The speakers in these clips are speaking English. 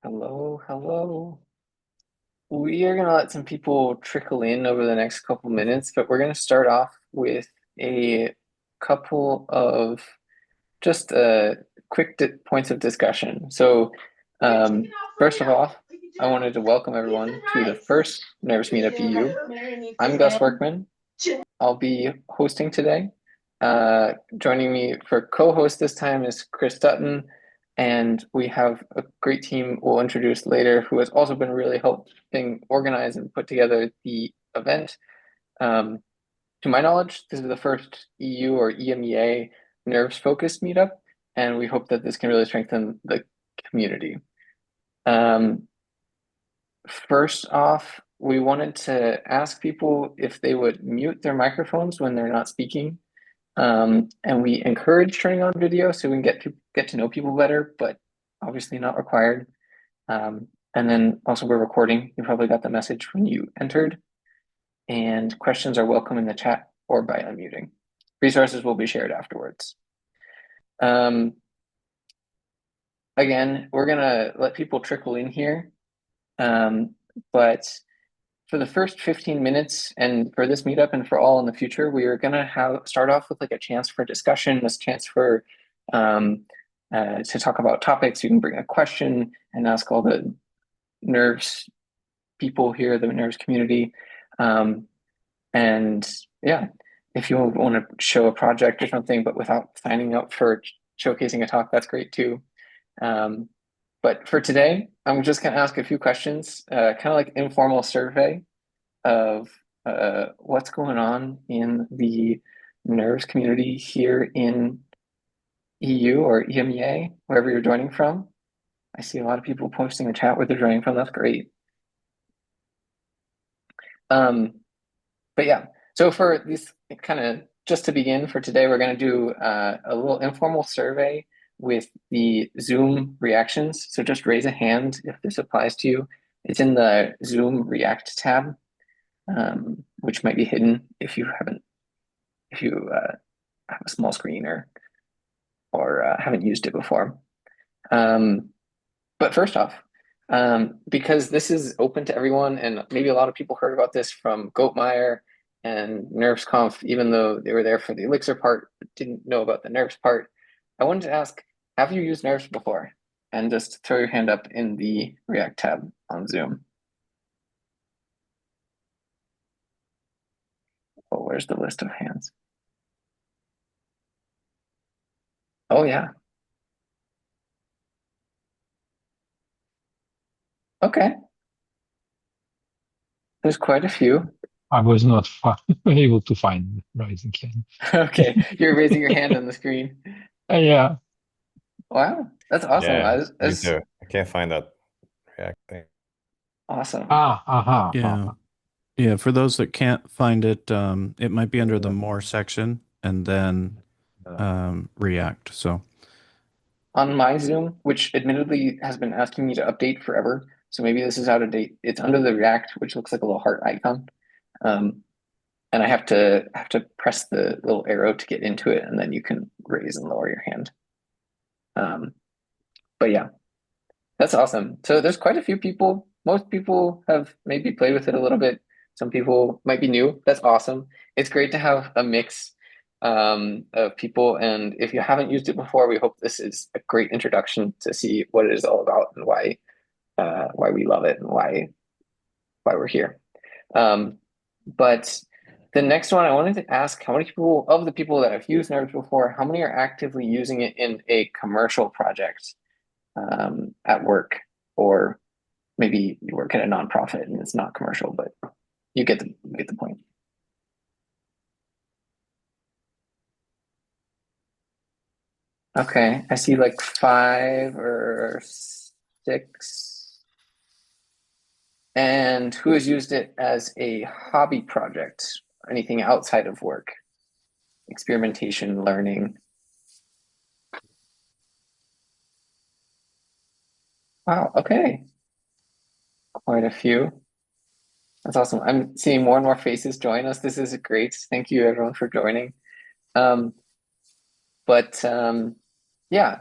Hello, hello. We are going to let some people trickle in over the next couple minutes, but we're going to start off with a couple of just quick points of discussion. So, first of all, I wanted to welcome everyone to the first Nerves Meetup EU. I'm Gus Workman. I'll be hosting today. Joining me for co-host this time is Chris Dutton, and we have a great team we'll introduce later who has also been really helping organize and put together the event. To my knowledge, this is the first EU or EMEA Nerves focused meetup, and we hope that this can really strengthen the community. First off, we wanted to ask people if they would mute their microphones when they're not speaking. And we encourage turning on video so we can get to know people better, but obviously not required. And then also we're recording. You probably got the message when you entered. And questions are welcome in the chat or by unmuting. Resources will be shared afterwards. Again, we're gonna let people trickle in here. But for the first 15 minutes and for this meetup and for all in the future, we are gonna start off with like a chance for discussion, a chance for to talk about topics. You can bring a question and ask all the Nerves people here, the Nerves community. And yeah, if you want to show a project or something, but without signing up for showcasing a talk, that's great too. But for today, I'm just going to ask a few questions, kind of like informal survey of what's going on in the Nerves community here in EU or EMEA, wherever you're joining from. I see a lot of people posting in the chat where they're joining from. That's great. But yeah, so for this kind of just to begin for today, we're going to do a little informal survey with the Zoom reactions. So just raise a hand if this applies to you. It's in the Zoom React tab, which might be hidden if you have a small screen or haven't used it before. But first off, because this is open to everyone, and maybe a lot of people heard about this from Goatmeyer and NervesConf, even though they were there for the Elixir part, but didn't know about the Nerves part. I wanted to ask, have you used Nerves before? And just throw your hand up in the React tab on Zoom. Oh, where's the list of hands? Oh, yeah. Okay. There's quite a few. I was not able to find Rising King. Okay, you're raising your hand on the screen. Yeah. Wow, that's awesome. Yeah, me too. I can't find that React thing. Awesome. Yeah. Yeah, for those that can't find it, it might be under the More section and then React. So on my Zoom, which admittedly has been asking me to update forever, so maybe this is out of date. It's under the React, which looks like a little heart icon, and I have to press the little arrow to get into it, and then you can raise and lower your hand. But yeah, that's awesome. So there's quite a few people. Most people have maybe played with it a little bit. Some people might be new. That's awesome. It's great to have a mix of people. And if you haven't used it before, we hope this is a great introduction to see what it is all about and why we love it and why we're here. But the next one, I wanted to ask how many people of the people that have used Nerves before, how many are actively using it in a commercial project at work, or maybe you work at a nonprofit and it's not commercial, but you get the point. Okay, I see like 5 or 6. And who has used it as a hobby project? Anything outside of work? Experimentation, learning. Wow, okay. Quite a few. That's awesome. I'm seeing more and more faces join us. This is great. Thank you everyone for joining. Yeah,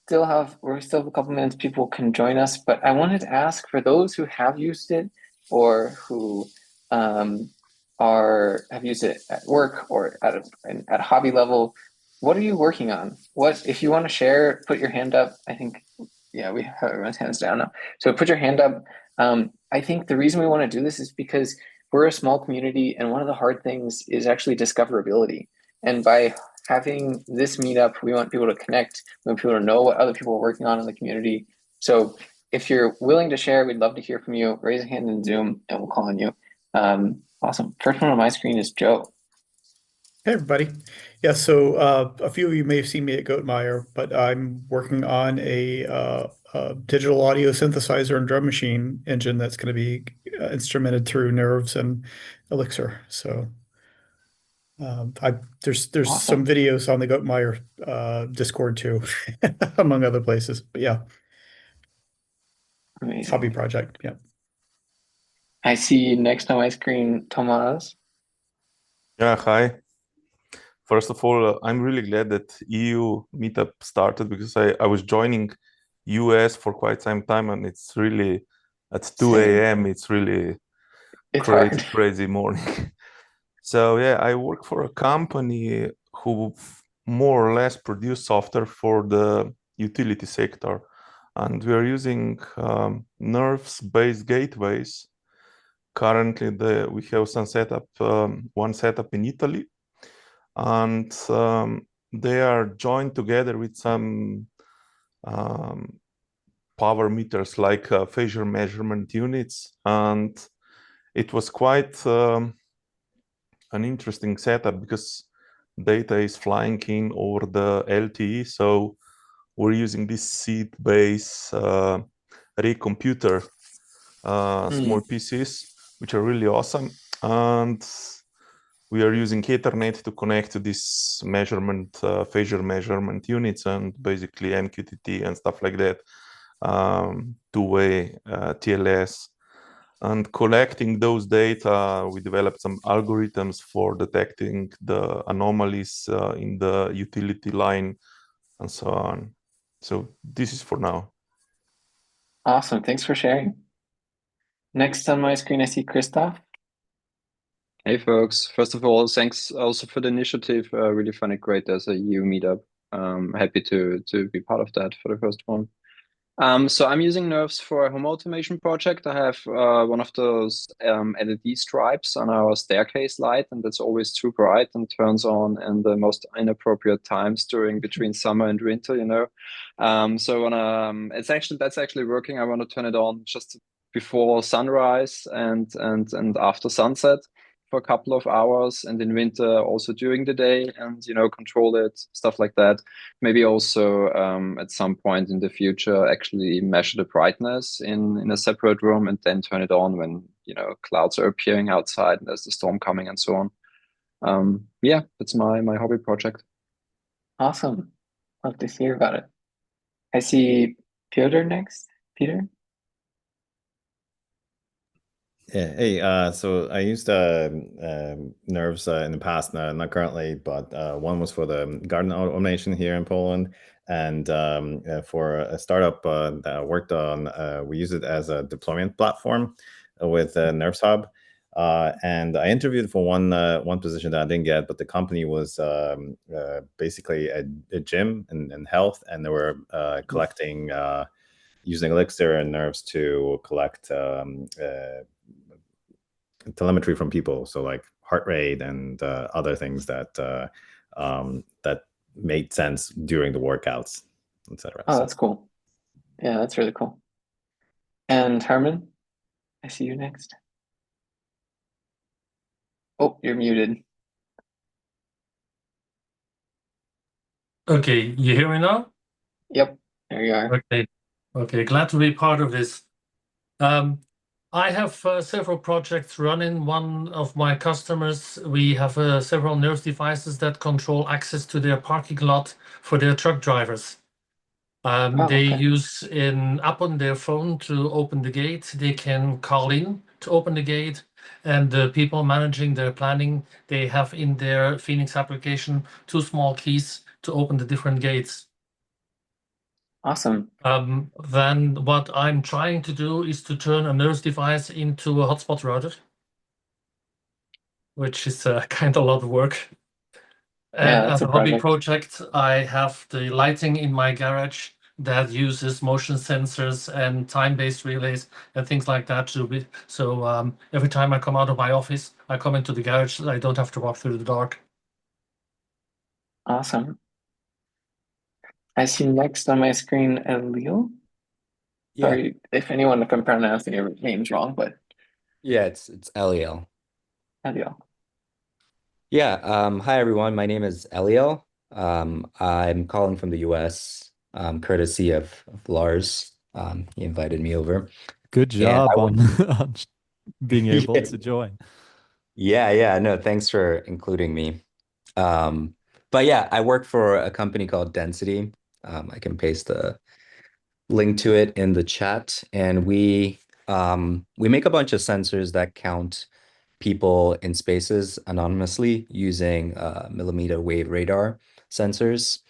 still have a couple minutes. People can join us, but I wanted to ask for those who have used it or who have used it at work or at a hobby level. What are you working on? What if you want to share? Put your hand up. I think we have everyone's hands down now. So put your hand up. I think the reason we want to do this is because we're a small community, and one of the hard things is actually discoverability. And by having this meetup, we want people to connect. We want people to know what other people are working on in the community. So if you're willing to share, we'd love to hear from you. Raise a hand in Zoom and we'll call on you. Awesome. First one on my screen is Joe. Hey, everybody. Yeah, so a few of you may have seen me at Goatmeyer, but I'm working on a digital audio synthesizer and drum machine engine that's going to be instrumented through Nerves and Elixir. So there's Awesome. some videos on the Goatmeyer Discord too, among other places. But yeah, Amazing. hobby project. Yeah. I see next on my screen, Tomas. Yeah, hi. First of all, I'm really glad that EU Meetup started because I was joining US for quite some time, and it's really at 2 a.m. It's really crazy morning. So yeah, I work for a company who more or less produce software for the utility sector, and we are using Nerves-based gateways. Currently, we have some one setup in Italy, and they are joined together with some power meters like phasor measurement units, and it was quite an interesting setup because data is flying in over the LTE. So we're using this seed-based rig computer, small PCs, which are really awesome. And we are using Ethernet to connect to this phasor measurement units and basically MQTT and stuff like that, two-way TLS. And collecting those data, we developed some algorithms for detecting the anomalies in the utility line and so on. So this is for now. Awesome. Thanks for sharing. Next on my screen, I see Christoph. Hey folks, first of all, thanks also for the initiative. Really find it great as a EU meetup. Happy to be part of that for the first one. So I'm using Nerves for a home automation project. I have one of those LED stripes on our staircase light, and that's always too bright and turns on in the most inappropriate times between summer and winter, you know. So when that's actually working. I want to turn it on just before sunrise and after sunset for a couple of hours, and in winter also during the day, and control it, stuff like that. Maybe also at some point in the future actually measure the brightness in a separate room and then turn it on when clouds are appearing outside and there's the storm coming and so on. Yeah, that's my hobby project. Awesome. Love to hear about it. I see Peter next. Peter? Yeah, hey, so I used Nerves in the past, not currently, but one was for the garden automation here in Poland. And for a startup that I worked on, we use it as a deployment platform with Nerves Hub. And I interviewed for one position that I didn't get, but the company was basically a gym and health, and they were collecting, using Elixir and Nerves to collect telemetry from people, so like heart rate and other things that that made sense during the workouts, etc. Oh, that's cool. Yeah, that's really cool. And Herman, I see you next. Oh, you're muted. Okay, you hear me now? Yep, there you are. Okay, glad to be part of this. I have several projects running. One of my customers, we have several Nerves devices that control access to their parking lot for their truck drivers. They use an app on their phone to open the gate. They can call in to open the gate, and the people managing their planning, they have in their Phoenix application 2 small keys to open the different gates. Awesome. Then what I'm trying to do is to turn a Nerves device into a hotspot router, which is kind of a lot of work. And that's as a a hobby project. project, I have the lighting in my garage that uses motion sensors and time-based relays and things like that to be. So every time I come out of my office, I come into the garage. I don't have to walk through the dark. Awesome. I see next on my screen, Elio. Yeah, Sorry if I'm pronouncing your names wrong, but yeah, it's Eliel. Elio. Yeah, hi everyone. My name is Eliel. I'm calling from the US, courtesy of Lars. He invited me over. Good And job I on, on being able Yeah. to join. Yeah, no, thanks for including me. But yeah, I work for a company called Density. I can paste a link to it in the chat, and we make a bunch of sensors that count people in spaces anonymously using millimeter wave radar sensors.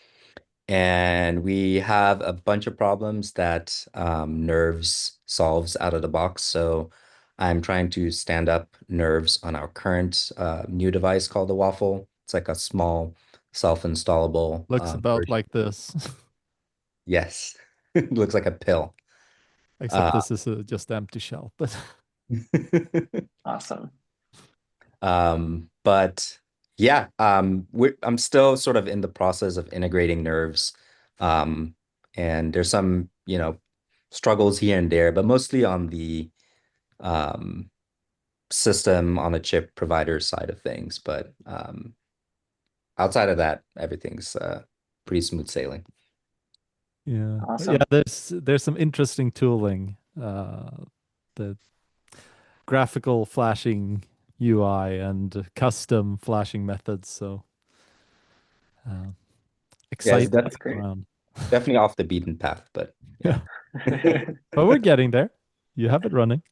And we have a bunch of problems that Nerves solves out of the box. So I'm trying to stand up Nerves on our current new device called the Waffle. It's like a small self-installable Looks about version. like this, Yes, it looks like a pill. except this is just empty shell. But Awesome. But yeah, I'm still sort of in the process of integrating Nerves. And there's some, struggles here and there, but mostly on the system on a chip provider side of things. But outside of that, everything's pretty smooth sailing. yeah, Awesome. there's some interesting tooling. The graphical flashing UI and custom flashing methods. So exciting that's great. around. Definitely off the beaten path, but yeah. But we're getting there. You have it running.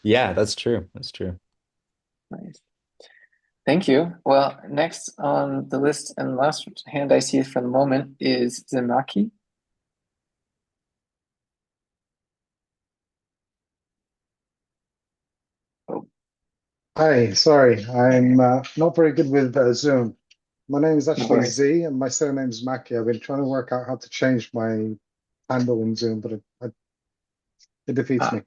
Yeah, that's true. That's true. Nice. Thank you. Well, next on the list and last hand I see for the moment is Zemaki. Oh, Hi, sorry, I'm not very good with Zoom. My name is no actually worries. Z, and my surname's Mackie. I've been trying to work out how to change my handle in Zoom, but it defeats me.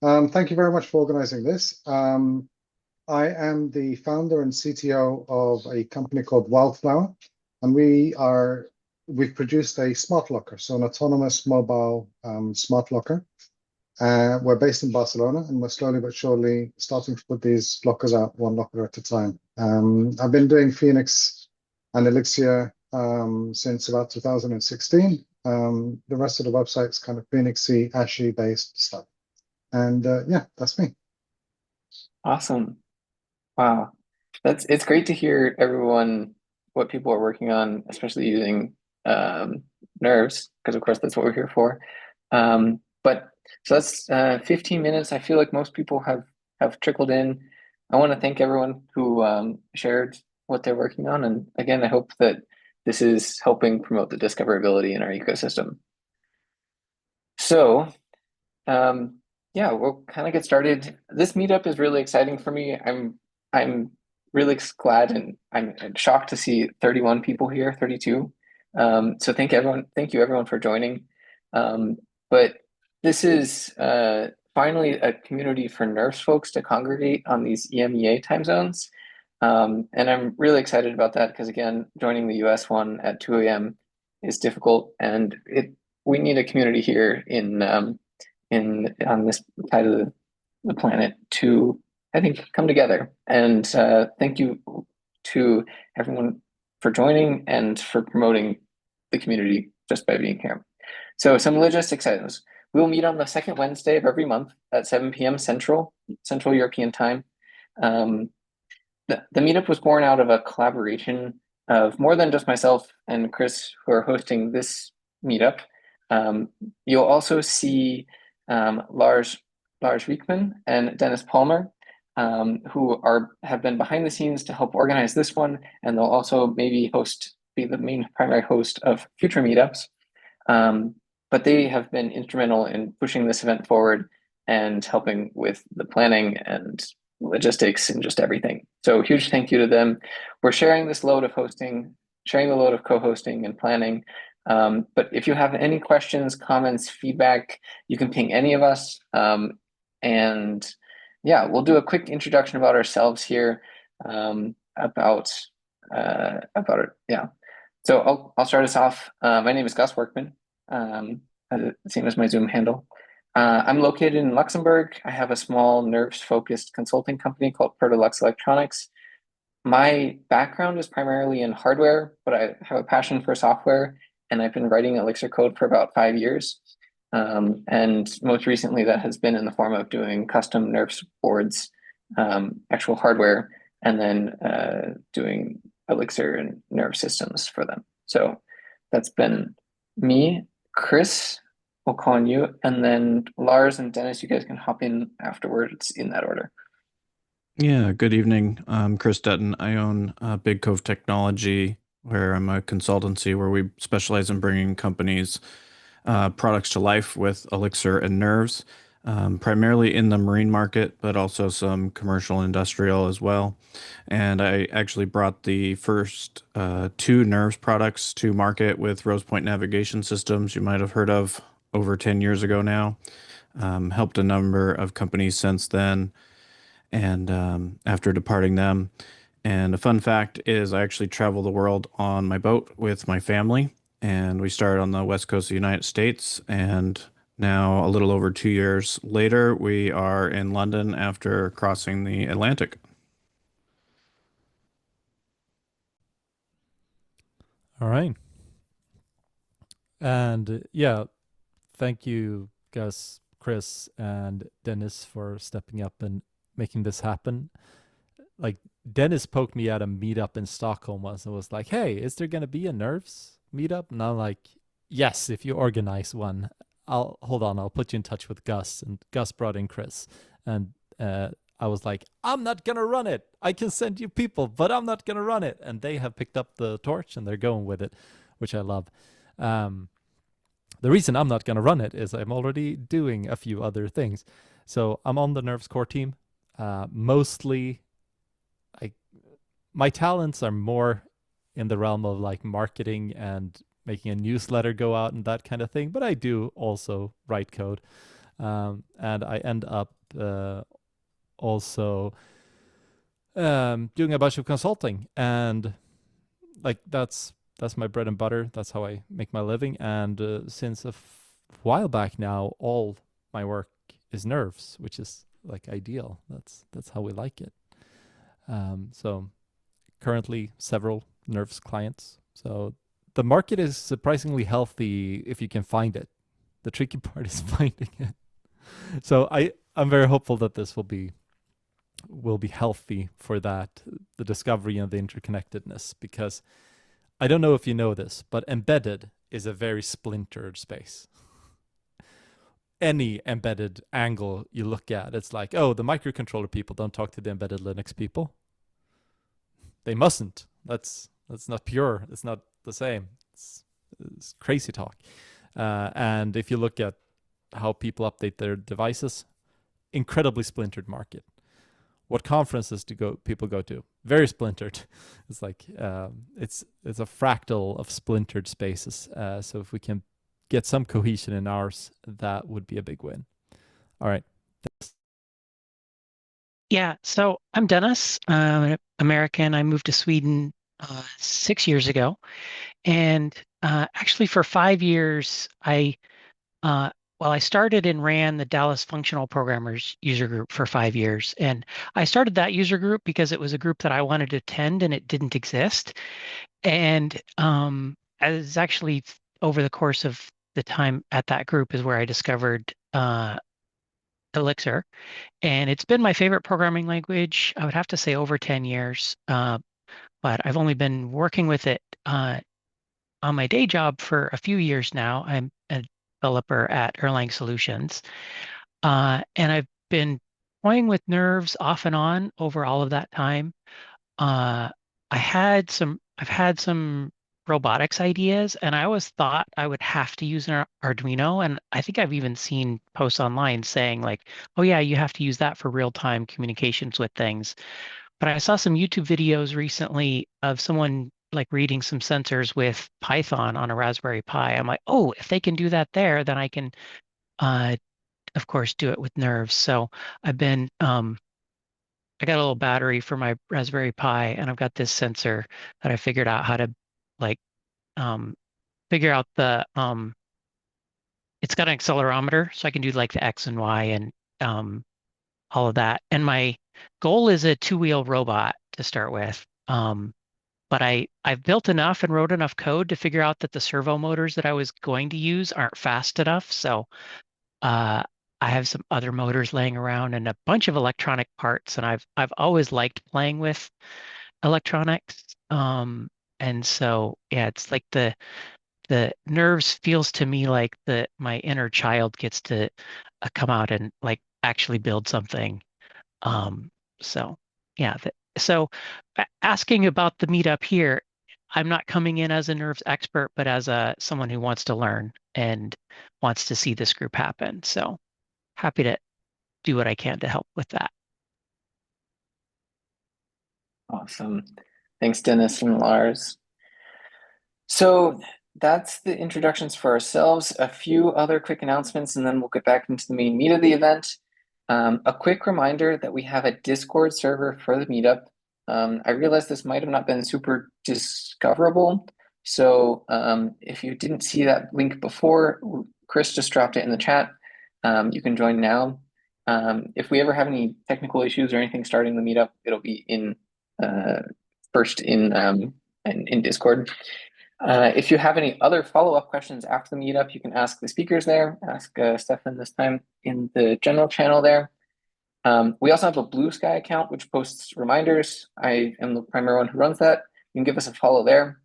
Thank you very much for organizing this. I am the founder and CTO of a company called Wildflower, and we've produced a smart locker, so an autonomous mobile smart locker. We're based in Barcelona, and we're slowly but surely starting to put these lockers out one locker at a time. I've been doing Phoenix and Elixir since about 2016. The rest of the website's kind of Phoenixy, Ashy based stuff. And yeah, that's me. Awesome. Wow. It's great to hear what people are working on, especially using Nerves, because of course that's what we're here for. But so that's 15 minutes. I feel like most people have trickled in. I want to thank everyone who shared what they're working on. And again, I hope that this is helping promote the discoverability in our ecosystem. So yeah, we'll kind of get started. This meetup is really exciting for me. I'm really glad and I'm shocked to see 31 people here, 32. So thank you everyone for joining. But this is finally a community for Nerves folks to congregate on these EMEA time zones. And I'm really excited about that because again, joining the US one at 2 a.m. is difficult, and we need a community here on this side of the planet to, I think, come together. And thank you to everyone for joining and for promoting the community just by being here. So some logistics items. We will meet on the second Wednesday of every month at 7 p.m. Central European time. The meetup was born out of a collaboration of more than just myself and Chris who are hosting this meetup. You'll also see Lars Wiekman and Dennis Palmer, who have been behind the scenes to help organize this one, and they'll also maybe be the main primary host of future meetups. but they have been instrumental in pushing this event forward and helping with the planning and logistics and just everything. So huge thank you to them. We're sharing this load of hosting, sharing the load of co-hosting and planning. But if you have any questions, comments, feedback, you can ping any of us. And yeah, we'll do a quick introduction about ourselves here, about it. Yeah. So I'll start us off. My name is Gus Workman, same as my Zoom handle. I'm located in Luxembourg. I have a small Nerves-focused consulting company called Protolux Electronics. My background is primarily in hardware, but I have a passion for software, and I've been writing Elixir code for about 5 years. And most recently, that has been in the form of doing custom Nerves boards, actual hardware, and then doing Elixir and Nerve systems for them. So that's been me. Chris, we'll call on you, and then Lars and Dennis, you guys can hop in afterwards in that order. Yeah, good evening. I'm Chris Dutton. I own Big Cove Technology, where I'm a consultancy where we specialize in bringing companies products to life with Elixir and Nerves, primarily in the marine market, but also some commercial industrial as well. And I actually brought the first 2 Nerves products to market with Rosepoint Navigation Systems, you might have heard of, over 10 years ago now. Helped a number of companies since then, and after departing them. And a fun fact is I actually travel the world on my boat with my family, and we started on the west coast of the United States, and now a little over 2 years later, we are in London after crossing the Atlantic. All right. And yeah, thank you, Gus, Chris, and Dennis for stepping up and making this happen. Like, Dennis poked me at a meetup in Stockholm once and was like, hey, is there going to be a Nerves meetup? And I'm like, yes, if you organize one. I'll put you in touch with Gus. And Gus brought in Chris. And I was like, I'm not going to run it. I can send you people, but I'm not going to run it. And they have picked up the torch and they're going with it, which I love. The reason I'm not going to run it is I'm already doing a few other things. So I'm on the Nerves core team. Mostly, my talents are more in the realm of like marketing and making a newsletter go out and that kind of thing. But I do also write code. And I end up also doing a bunch of consulting. And like that's my bread and butter. That's how I make my living. And since a while back now, all my work is Nerves, which is like ideal. That's how we like it. So currently several Nerves clients. So the market is surprisingly healthy if you can find it. The tricky part is finding it. So I'm very hopeful that this will be healthy for that, the discovery and the interconnectedness, because I don't know if you know this, but embedded is a very splintered space. Any embedded angle you look at, it's like, oh, the microcontroller people don't talk to the embedded Linux people. They mustn't. That's not pure. It's not the same. It's crazy talk. And if you look at how people update their devices, incredibly splintered market. What conferences do people go to? Very splintered. It's like it's a fractal of splintered spaces. So if we can get some cohesion in ours, that would be a big win. All right. Thanks. Yeah, so I'm Dennis, American. I moved to Sweden 6 years ago, and actually for 5 years, I started and ran the Dallas Functional Programmers user group for 5 years, and I started that user group because it was a group that I wanted to attend and it didn't exist, and as actually over the course of the time at that group is where I discovered Elixir. And it's been my favorite programming language, I would have to say over 10 years. But I've only been working with it on my day job for a few years now. I'm a developer at Erlang Solutions. And I've been toying with Nerves off and on over all of that time. I've had some robotics ideas, and I always thought I would have to use an Arduino. And I think I've even seen posts online saying like, oh yeah, you have to use that for real-time communications with things. But I saw some YouTube videos recently of someone like reading some sensors with Python on a Raspberry Pi. I'm like, oh, if they can do that there, then I can, of course, do it with Nerves. So I've been, I got a little battery for my Raspberry Pi, and I've got this sensor that I figured out how to like figure out the it's got an accelerometer, so I can do like the X and Y and all of that. And my goal is a two-wheel robot to start with. But I've built enough and wrote enough code to figure out that the servo motors that I was going to use aren't fast enough. So I have some other motors laying around and a bunch of electronic parts, and I've always liked playing with electronics. And so yeah, it's like the Nerves feels to me like my inner child gets to come out and like actually build something. So yeah, so asking about the meetup here, I'm not coming in as a Nerves expert, but as someone who wants to learn and wants to see this group happen. So happy to do what I can to help with that. Awesome. Thanks, Dennis and Lars. So that's the introductions for ourselves. A few other quick announcements, and then we'll get back into the main meat of the event. A quick reminder that we have a Discord server for the meetup. I realize this might have not been super discoverable. So if you didn't see that link before, Chris just dropped it in the chat. You can join now. If we ever have any technical issues or anything starting the meetup, it'll be in first in Discord. If you have any other follow-up questions after the meetup, you can ask the speakers there. Ask Steffen this time in the general channel there. We also have a Blue Sky account, which posts reminders. I am the primary one who runs that. You can give us a follow there.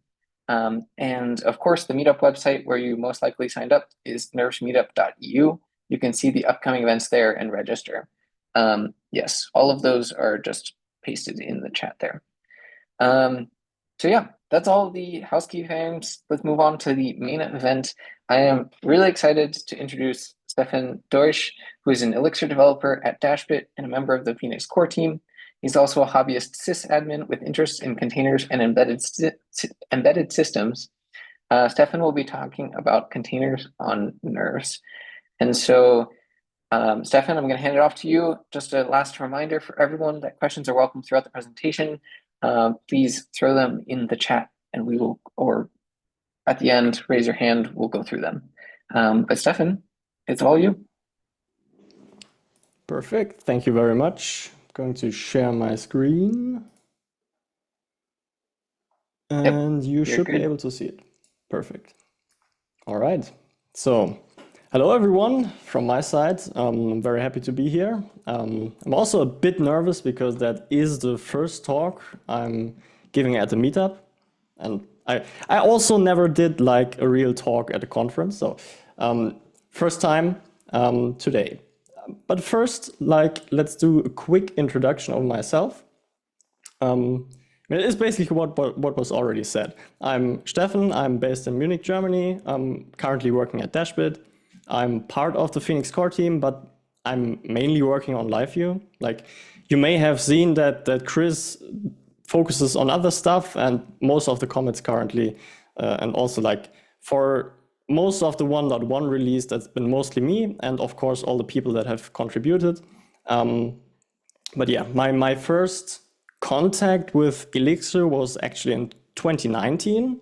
And of course, the meetup website where you most likely signed up is nervesmeetup EU. You can see the upcoming events there and register. Yes, all of those are just pasted in the chat there. So yeah, that's all the housekeeping. Let's move on to the main event. I am really excited to introduce Steffen Deusch, who is an Elixir developer at Dashbit and a member of the Phoenix core team. He's also a hobbyist sysadmin with interests in containers and embedded systems. Steffen will be talking about containers on Nerves. And so, Steffen, I'm going to hand it off to you. Just a last reminder for everyone that questions are welcome throughout the presentation. Please throw them in the chat and we will, or at the end, raise your hand, we'll go through them. But Steffen, it's all you. Perfect, thank you very much. I'm going to share my screen. And you should be able to see it. Perfect. All right, so hello everyone from my side. I'm very happy to be here. I'm also a bit nervous because that is the first talk I'm giving at the meetup. And I also never did like a real talk at a conference. So first time today. But first, let's do a quick introduction of myself. It's basically what was already said. I'm Steffen, I'm based in Munich, Germany. I'm currently working at Dashbit. I'm part of the Phoenix core team, but I'm mainly working on LiveView. Like you may have seen that Chris focuses on other stuff and most of the commits currently, and also like for most of the 1.1 release, that's been mostly me, and of course all the people that have contributed. But yeah, my first contact with Elixir was actually in 2019.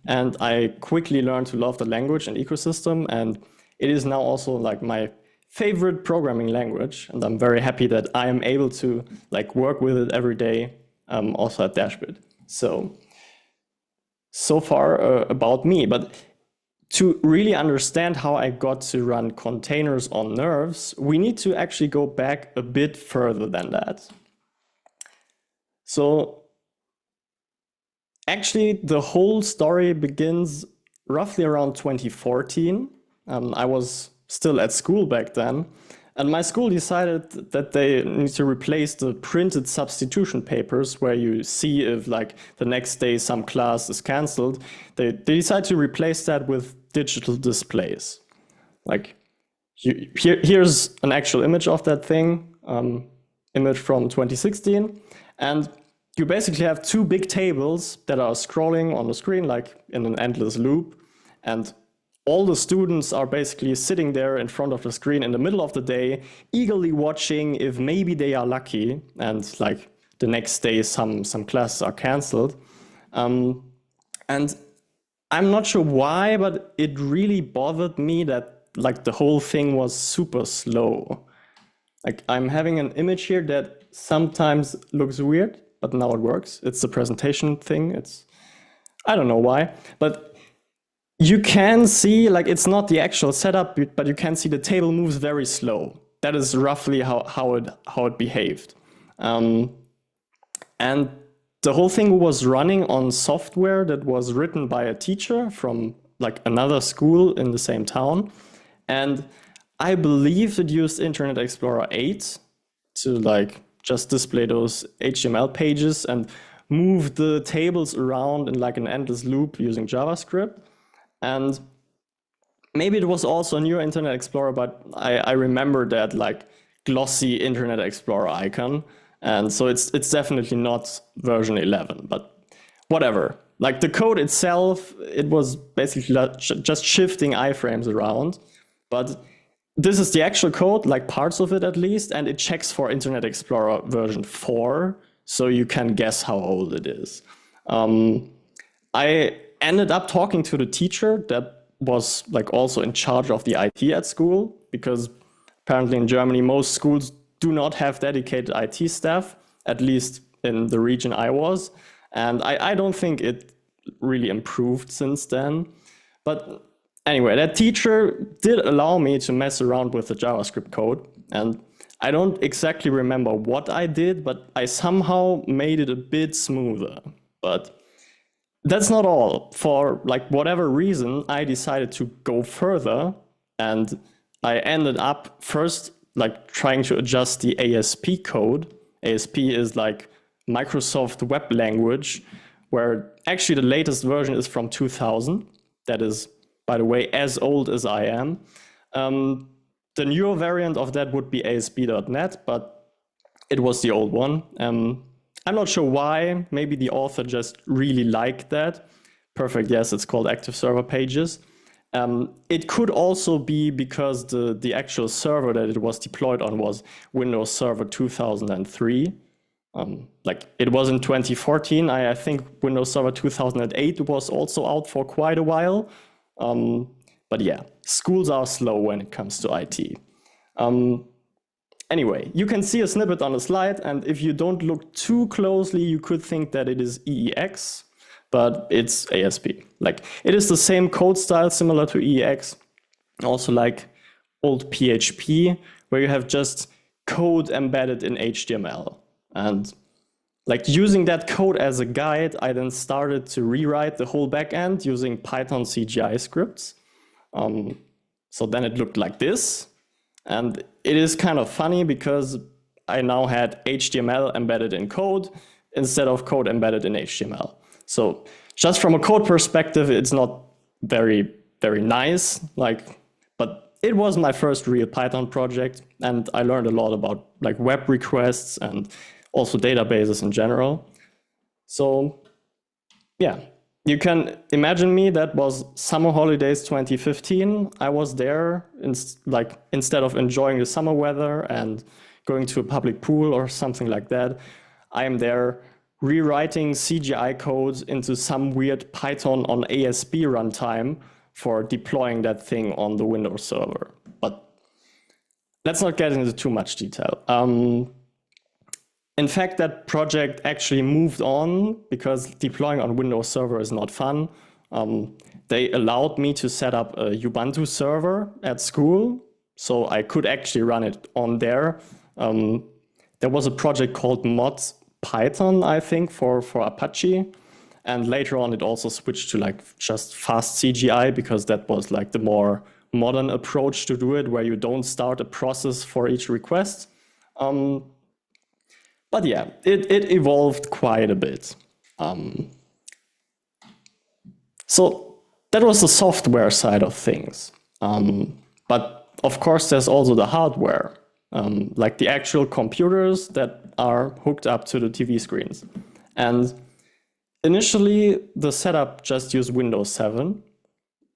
And I quickly learned to love the language and ecosystem, and it is now also like my favorite programming language, and I'm very happy that I am able to like work with it every day, also at Dashbit. So far about me, but to really understand how I got to run containers on Nerves, we need to actually go back a bit further than that. So actually, the whole story begins roughly around 2014. I was still at school back then, And my school decided that they need to replace the printed substitution papers where you see if like the next day some class is canceled. They decided to replace that with digital displays. Like here's an actual image of that thing, image from 2016. And you basically have two big tables that are scrolling on the screen like in an endless loop. And all the students are basically sitting there in front of the screen in the middle of the day, eagerly watching if maybe they are lucky and like the next day some classes are canceled. And I'm not sure why, but it really bothered me that like the whole thing was super slow. Like I'm having an image here that sometimes looks weird, but now it works. It's the presentation thing. I don't know why, but you can see, like, it's not the actual setup, but you can see the table moves very slow. That is roughly how it behaved. And the whole thing was running on software that was written by a teacher from like another school in the same town. And I believe it used Internet Explorer 8 to like just display those HTML pages and move the tables around in like an endless loop using JavaScript. And maybe it was also a new Internet Explorer, but I remember that like glossy Internet Explorer icon. And so it's definitely not version 11, but whatever. Like the code itself, it was basically just shifting iframes around. But this is the actual code, like parts of it at least, and it checks for Internet Explorer version 4, so you can guess how old it is. I ended up talking to the teacher that was like also in charge of the IT at school, because apparently in Germany, most schools do not have dedicated IT staff, at least in the region I was. And I don't think it really improved since then. But anyway, that teacher did allow me to mess around with the JavaScript code. And I don't exactly remember what I did, but I somehow made it a bit smoother. But that's not all. For like whatever reason, I decided to go further, and I ended up first like trying to adjust the ASP code. ASP is like Microsoft Web Language, where actually the latest version is from 2000. That is, by the way, as old as I am. The newer variant of that would be ASP.NET, but it was the old one. I'm not sure why. Maybe the author just really liked that. Perfect, yes, it's called Active Server Pages. It could also be because the actual server that it was deployed on was Windows Server 2003. Like it was in 2014. I think Windows Server 2008 was also out for quite a while. But yeah, schools are slow when it comes to IT. Anyway, you can see a snippet on the slide, and if you don't look too closely, you could think that it is EEX, but it's ASP. Like it is the same code style similar to EEX, also like old PHP, where you have just code embedded in HTML. And like using that code as a guide, I then started to rewrite the whole backend using Python CGI scripts. So then it looked like this. And it is kind of funny because I now had HTML embedded in code instead of code embedded in HTML. So just from a code perspective, it's not very, very nice, but it was my first real Python project, and I learned a lot about like web requests and also databases in general. So yeah, you can imagine me, that was summer holidays 2015. I was there instead of enjoying the summer weather and going to a public pool or something like that, I am there rewriting CGI codes into some weird Python on ASP runtime for deploying that thing on the Windows server. But let's not get into too much detail. In fact, that project actually moved on because deploying on Windows Server is not fun. They allowed me to set up a Ubuntu server at school, so I could actually run it on there. There was a project called Mod Python, I think, for Apache. And later on, it also switched to like just fast CGI because that was like the more modern approach to do it, where you don't start a process for each request. But yeah, it evolved quite a bit. So that was the software side of things. But of course, there's also the hardware, like the actual computers that are hooked up to the TV screens. And initially, the setup just used Windows 7,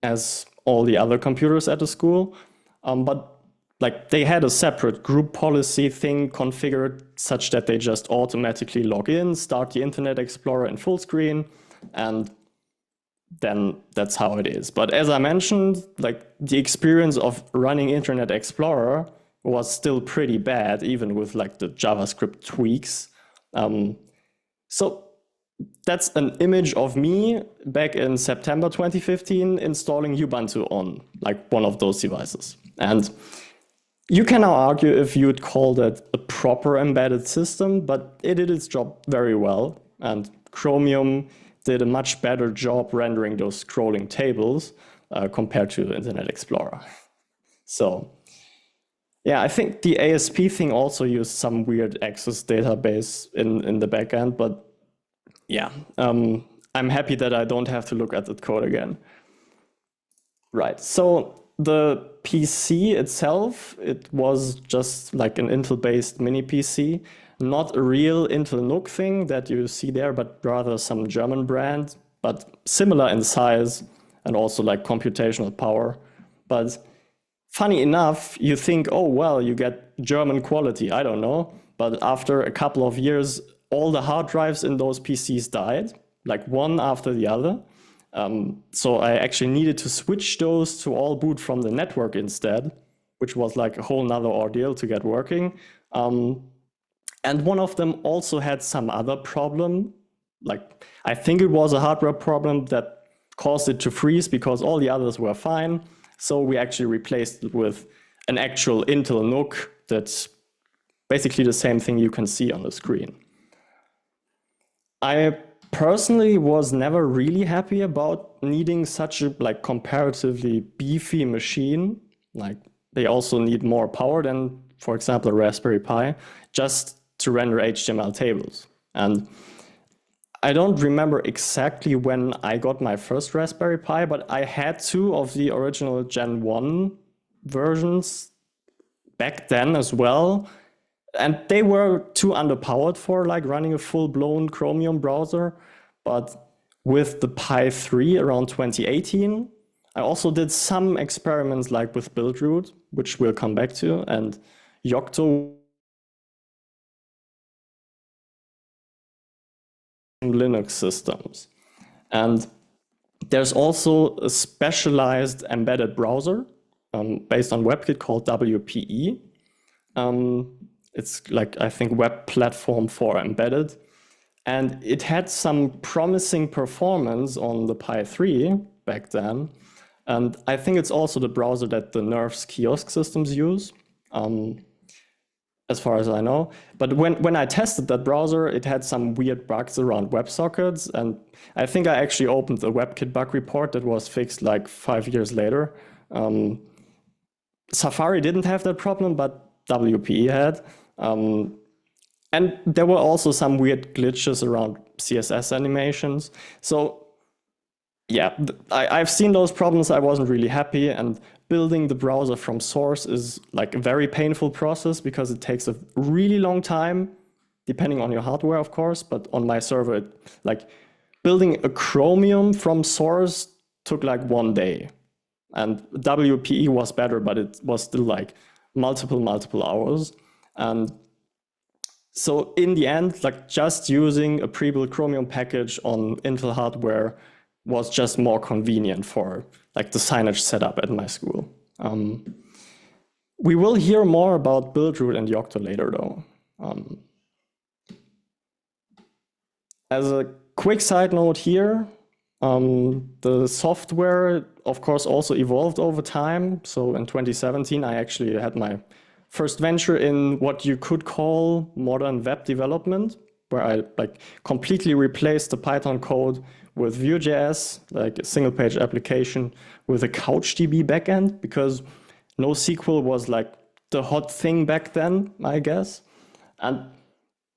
as all the other computers at the school. But like they had a separate group policy thing configured such that they just automatically log in, start the Internet Explorer in full screen, and then that's how it is. But as I mentioned, like the experience of running Internet Explorer was still pretty bad, even with like the JavaScript tweaks. So that's an image of me back in September 2015 installing Ubuntu on like one of those devices. And you can now argue if you'd call that a proper embedded system, but it did its job very well. And Chromium did a much better job rendering those scrolling tables compared to Internet Explorer. So yeah, I think the ASP thing also used some weird access database in the backend, but yeah, I'm happy that I don't have to look at that code again. Right, so the PC itself, it was just like an Intel-based mini PC, not a real Intel NUC thing that you see there, but rather some German brand, but similar in size and also like computational power. But funny enough, you think, oh, well, you get German quality, I don't know. But after a couple of years, all the hard drives in those PCs died, like one after the other. So I actually needed to switch those to all boot from the network instead, which was like a whole nother ordeal to get working. And one of them also had some other problem. Like, I think it was a hardware problem that caused it to freeze because all the others were fine. So we actually replaced it with an actual Intel NUC that's basically the same thing you can see on the screen. I personally was never really happy about needing such a like comparatively beefy machine. Like they also need more power than, for example, a Raspberry Pi, just to render HTML tables. And I don't remember exactly when I got my first Raspberry Pi, but I had two of the original Gen 1 versions back then as well. And they were too underpowered for like running a full-blown Chromium browser. But with the Pi 3 around 2018, I also did some experiments like with Buildroot, which we'll come back to, and Yocto Linux systems. And there's also a specialized embedded browser based on WebKit called WPE. It's like, I think, web platform for embedded. And it had some promising performance on the Pi 3 back then. And I think it's also the browser that the Nerves kiosk systems use, as far as I know. But when I tested that browser, it had some weird bugs around WebSockets. And I think I actually opened the WebKit bug report that was fixed like 5 years later. Safari didn't have that problem, but WPE had. And there were also some weird glitches around CSS animations. So yeah, I've seen those problems. I wasn't really happy. And building the browser from source is like a very painful process because it takes a really long time, depending on your hardware, of course. But on my server, like building a Chromium from source took like 1 day. And WPE was better, but it was still like multiple hours. And so in the end, like just using a pre-built Chromium package on Intel hardware was just more convenient for like the signage setup at my school. We will hear more about Buildroot and Yocto later though. As a quick side note here, the software, of course, also evolved over time. So in 2017, I actually had my first venture in what you could call modern web development. where I like completely replaced the Python code with Vue.js, like a single page application with a CouchDB backend, because NoSQL was like the hot thing back then, I guess. And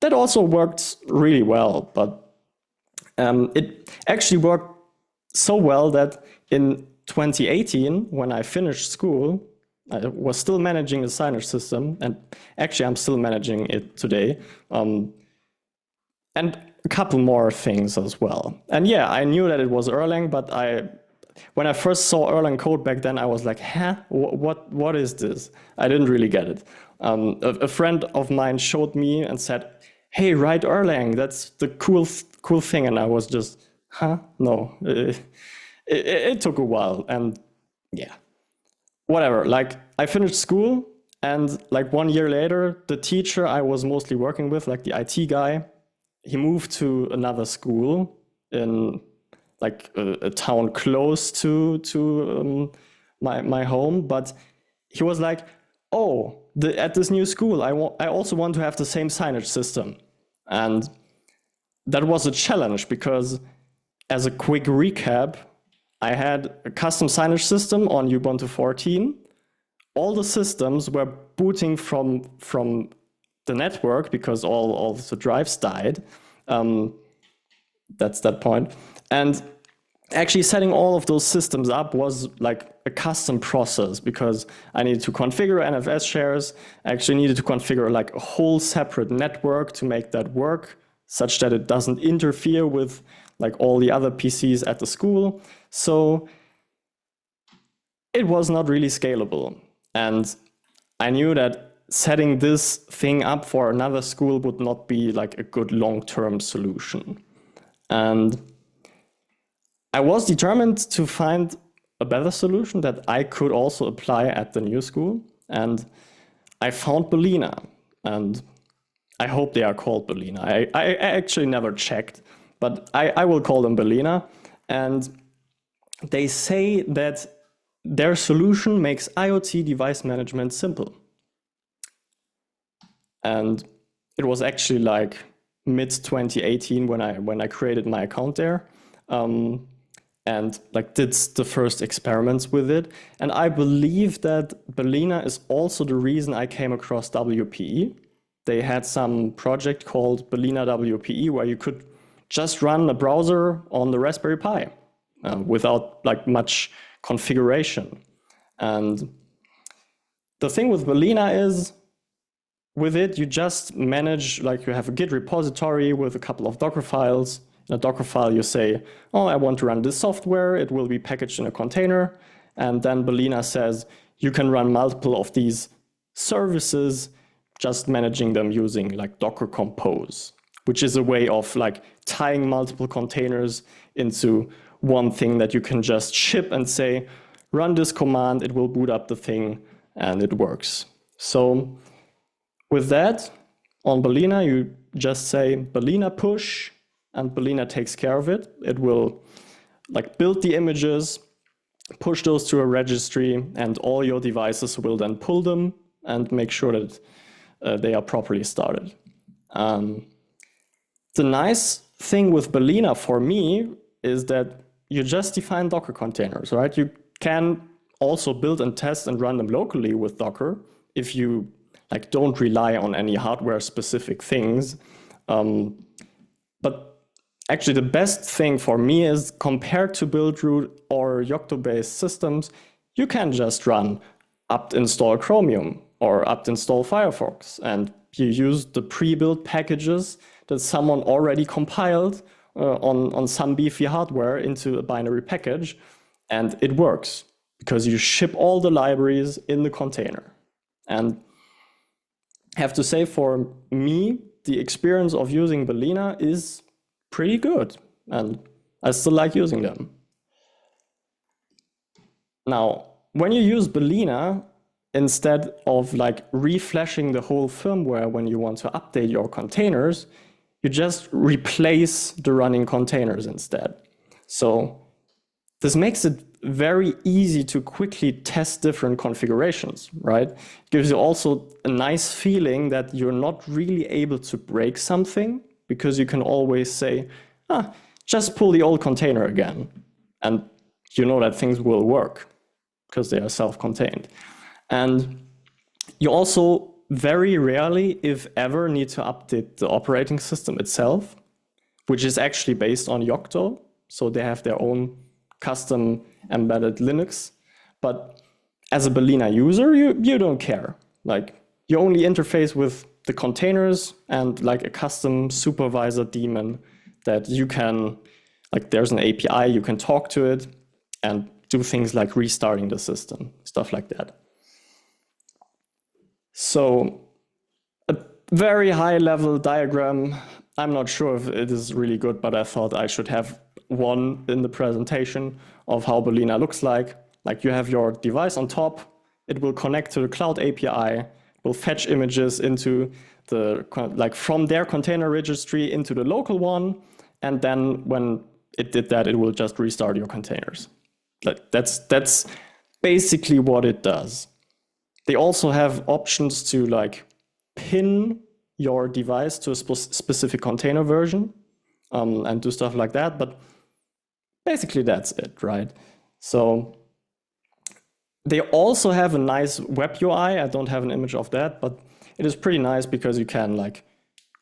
that also worked really well, but it actually worked so well that in 2018, when I finished school, I was still managing a signage system, and actually I'm still managing it today. And a couple more things as well. And yeah, I knew that it was Erlang, but when I first saw Erlang code back then, I was like, huh, what is this? I didn't really get it. A friend of mine showed me and said, hey, write Erlang, that's the cool thing. And I was just, huh, no. It took a while, and yeah, whatever. Like, I finished school, and like 1 year later, the teacher I was mostly working with, like the IT guy, he moved to another school in like a town close to my home. But he was like, oh, at this new school, I also want to have the same signage system. And that was a challenge, because as a quick recap, I had a custom signage system on Ubuntu 14. All the systems were booting from the network because all the drives died. That's that point. And actually setting all of those systems up was like a custom process, because I needed to configure NFS shares. I actually needed to configure like a whole separate network to make that work, such that it doesn't interfere with like all the other PCs at the school. So it was not really scalable. And I knew that setting this thing up for another school would not be like a good long-term solution. And I was determined to find a better solution that I could also apply at the new school. And I found Belina, and I hope they are called Belina. I actually never checked, but I will call them Belina. And they say that their solution makes IoT device management simple. And it was actually like mid-2018 when I created my account there, and like did the first experiments with it. And I believe that Belina is also the reason I came across WPE. They had some project called Belina WPE where you could just run a browser on the Raspberry Pi without like much configuration. And the thing with Belina is, with it, you just manage, like you have a Git repository with a couple of Docker files. In a Docker file, you say, oh, I want to run this software. It will be packaged in a container. And then Belina says, you can run multiple of these services, just managing them using like Docker Compose, which is a way of like tying multiple containers into one thing that you can just ship and say, run this command, it will boot up the thing, and it works. So with that, on Belina, you just say Belina push, and Belina takes care of it. It will like build the images, push those to a registry, and all your devices will then pull them and make sure that they are properly started. The nice thing with Belina for me is that you just define Docker containers, right? You can also build and test and run them locally with Docker if you like don't rely on any hardware specific things. But actually the best thing for me is, compared to Buildroot or Yocto based systems, you can just run apt install Chromium or apt install Firefox, and you use the pre-built packages that someone already compiled on some beefy hardware into a binary package, and it works because you ship all the libraries in the container. And I have to say, for me, the experience of using Belina is pretty good, and I still like using them. Now, when you use Belina, instead of like reflashing the whole firmware when you want to update your containers, you just replace the running containers instead. So this makes it very easy to quickly test different configurations, right? It gives you also a nice feeling that you're not really able to break something because you can always say, just pull the old container again. And you know that things will work because they are self-contained. And you also very rarely, if ever, need to update the operating system itself, which is actually based on Yocto. So they have their own custom embedded Linux. But as a Balena user, you don't care. Like, you only interface with the containers and like a custom supervisor daemon that you can, like, there's an API, you can talk to it and do things like restarting the system, stuff like that. So a very high level diagram. I'm not sure if it is really good, but I thought I should have one in the presentation of how Balena looks like. Like, you have your device on top, it will connect to the cloud API, will fetch images into the, like, from their container registry into the local one. And then when it did that, it will just restart your containers. Like, that's basically what it does. They also have options to like pin your device to a specific container version and do stuff like that. But basically that's it, right? So they also have a nice web UI. I don't have an image of that, but it is pretty nice because you can like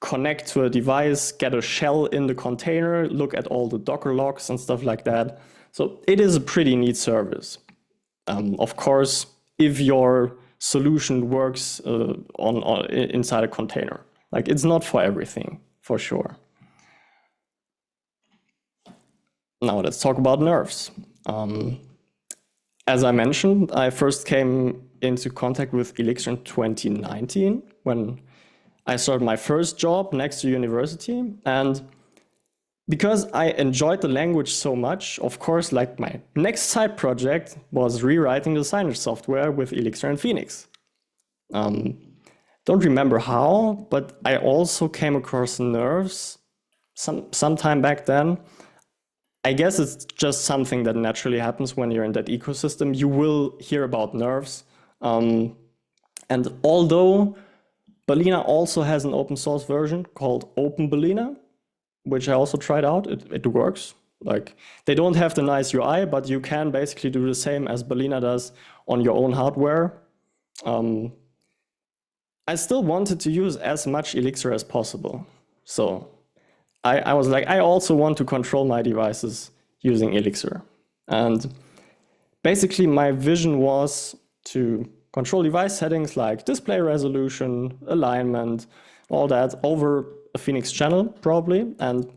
connect to a device, get a shell in the container, look at all the Docker logs and stuff like that. So it is a pretty neat service. Of course, if your solution works inside a container, like, it's not for everything, for sure. Now let's talk about Nerves. As I mentioned, I first came into contact with Elixir in 2019 when I started my first job next to university. And because I enjoyed the language so much, of course, like, my next side project was rewriting the signage software with Elixir and Phoenix. Don't remember how, but I also came across Nerves sometime back then. I guess it's just something that naturally happens when you're in that ecosystem. You will hear about Nerves. And although Balena also has an open source version called Open Balena, which I also tried out, it works. Like, they don't have the nice UI, but you can basically do the same as Balena does on your own hardware. I still wanted to use as much Elixir as possible. So I was like, I also want to control my devices using Elixir. And basically my vision was to control device settings like display resolution, alignment, all that over a Phoenix channel probably, and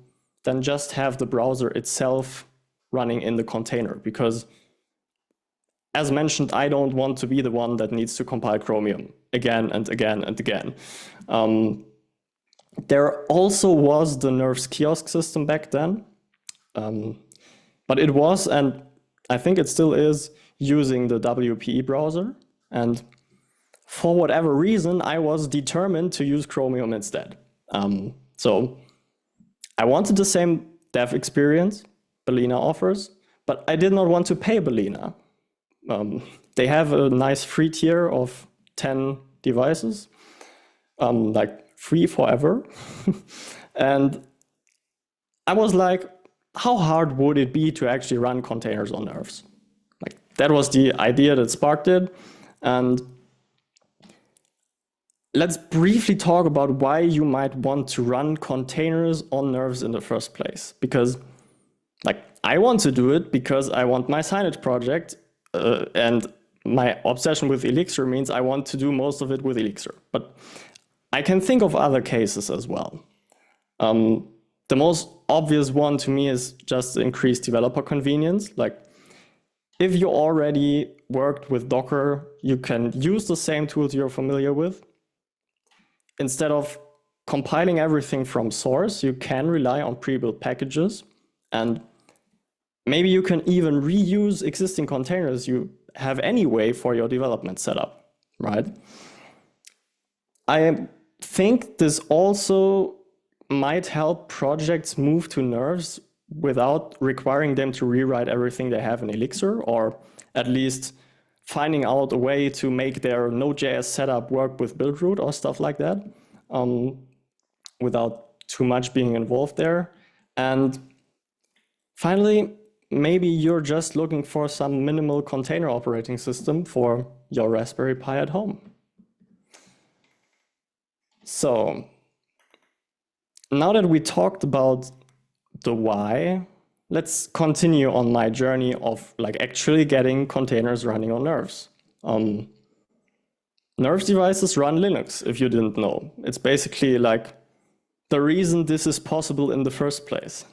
then just have the browser itself running in the container, because as mentioned, I don't want to be the one that needs to compile Chromium again and again and again. There also was the Nerves kiosk system back then, but it was, and I think it still is, using the WPE browser. And for whatever reason, I was determined to use Chromium instead. So I wanted the same dev experience Balena offers, but I did not want to pay Balena. They have a nice free tier of 10 devices, like free forever. And I was like, how hard would it be to actually run containers on Nerves? Like, that was the idea that sparked it. And let's briefly talk about why you might want to run containers on Nerves in the first place. Because, like, I want to do it because I want my signage project, and my obsession with Elixir means I want to do most of it with Elixir. But I can think of other cases as well. The most obvious one to me is just increased developer convenience. Like, if you already worked with Docker, you can use the same tools you're familiar with. Instead of compiling everything from source, you can rely on pre-built packages. And maybe you can even reuse existing containers you have anyway for your development setup, right? I think this also might help projects move to Nerves without requiring them to rewrite everything they have in Elixir, or at least finding out a way to make their Node.js setup work with Buildroot or stuff like that, without too much being involved there. And finally, maybe you're just looking for some minimal container operating system for your Raspberry Pi at home. So now that we talked about the why, let's continue on my journey of like actually getting containers running on Nerves. Nerves devices run Linux, if you didn't know. It's basically like the reason this is possible in the first place.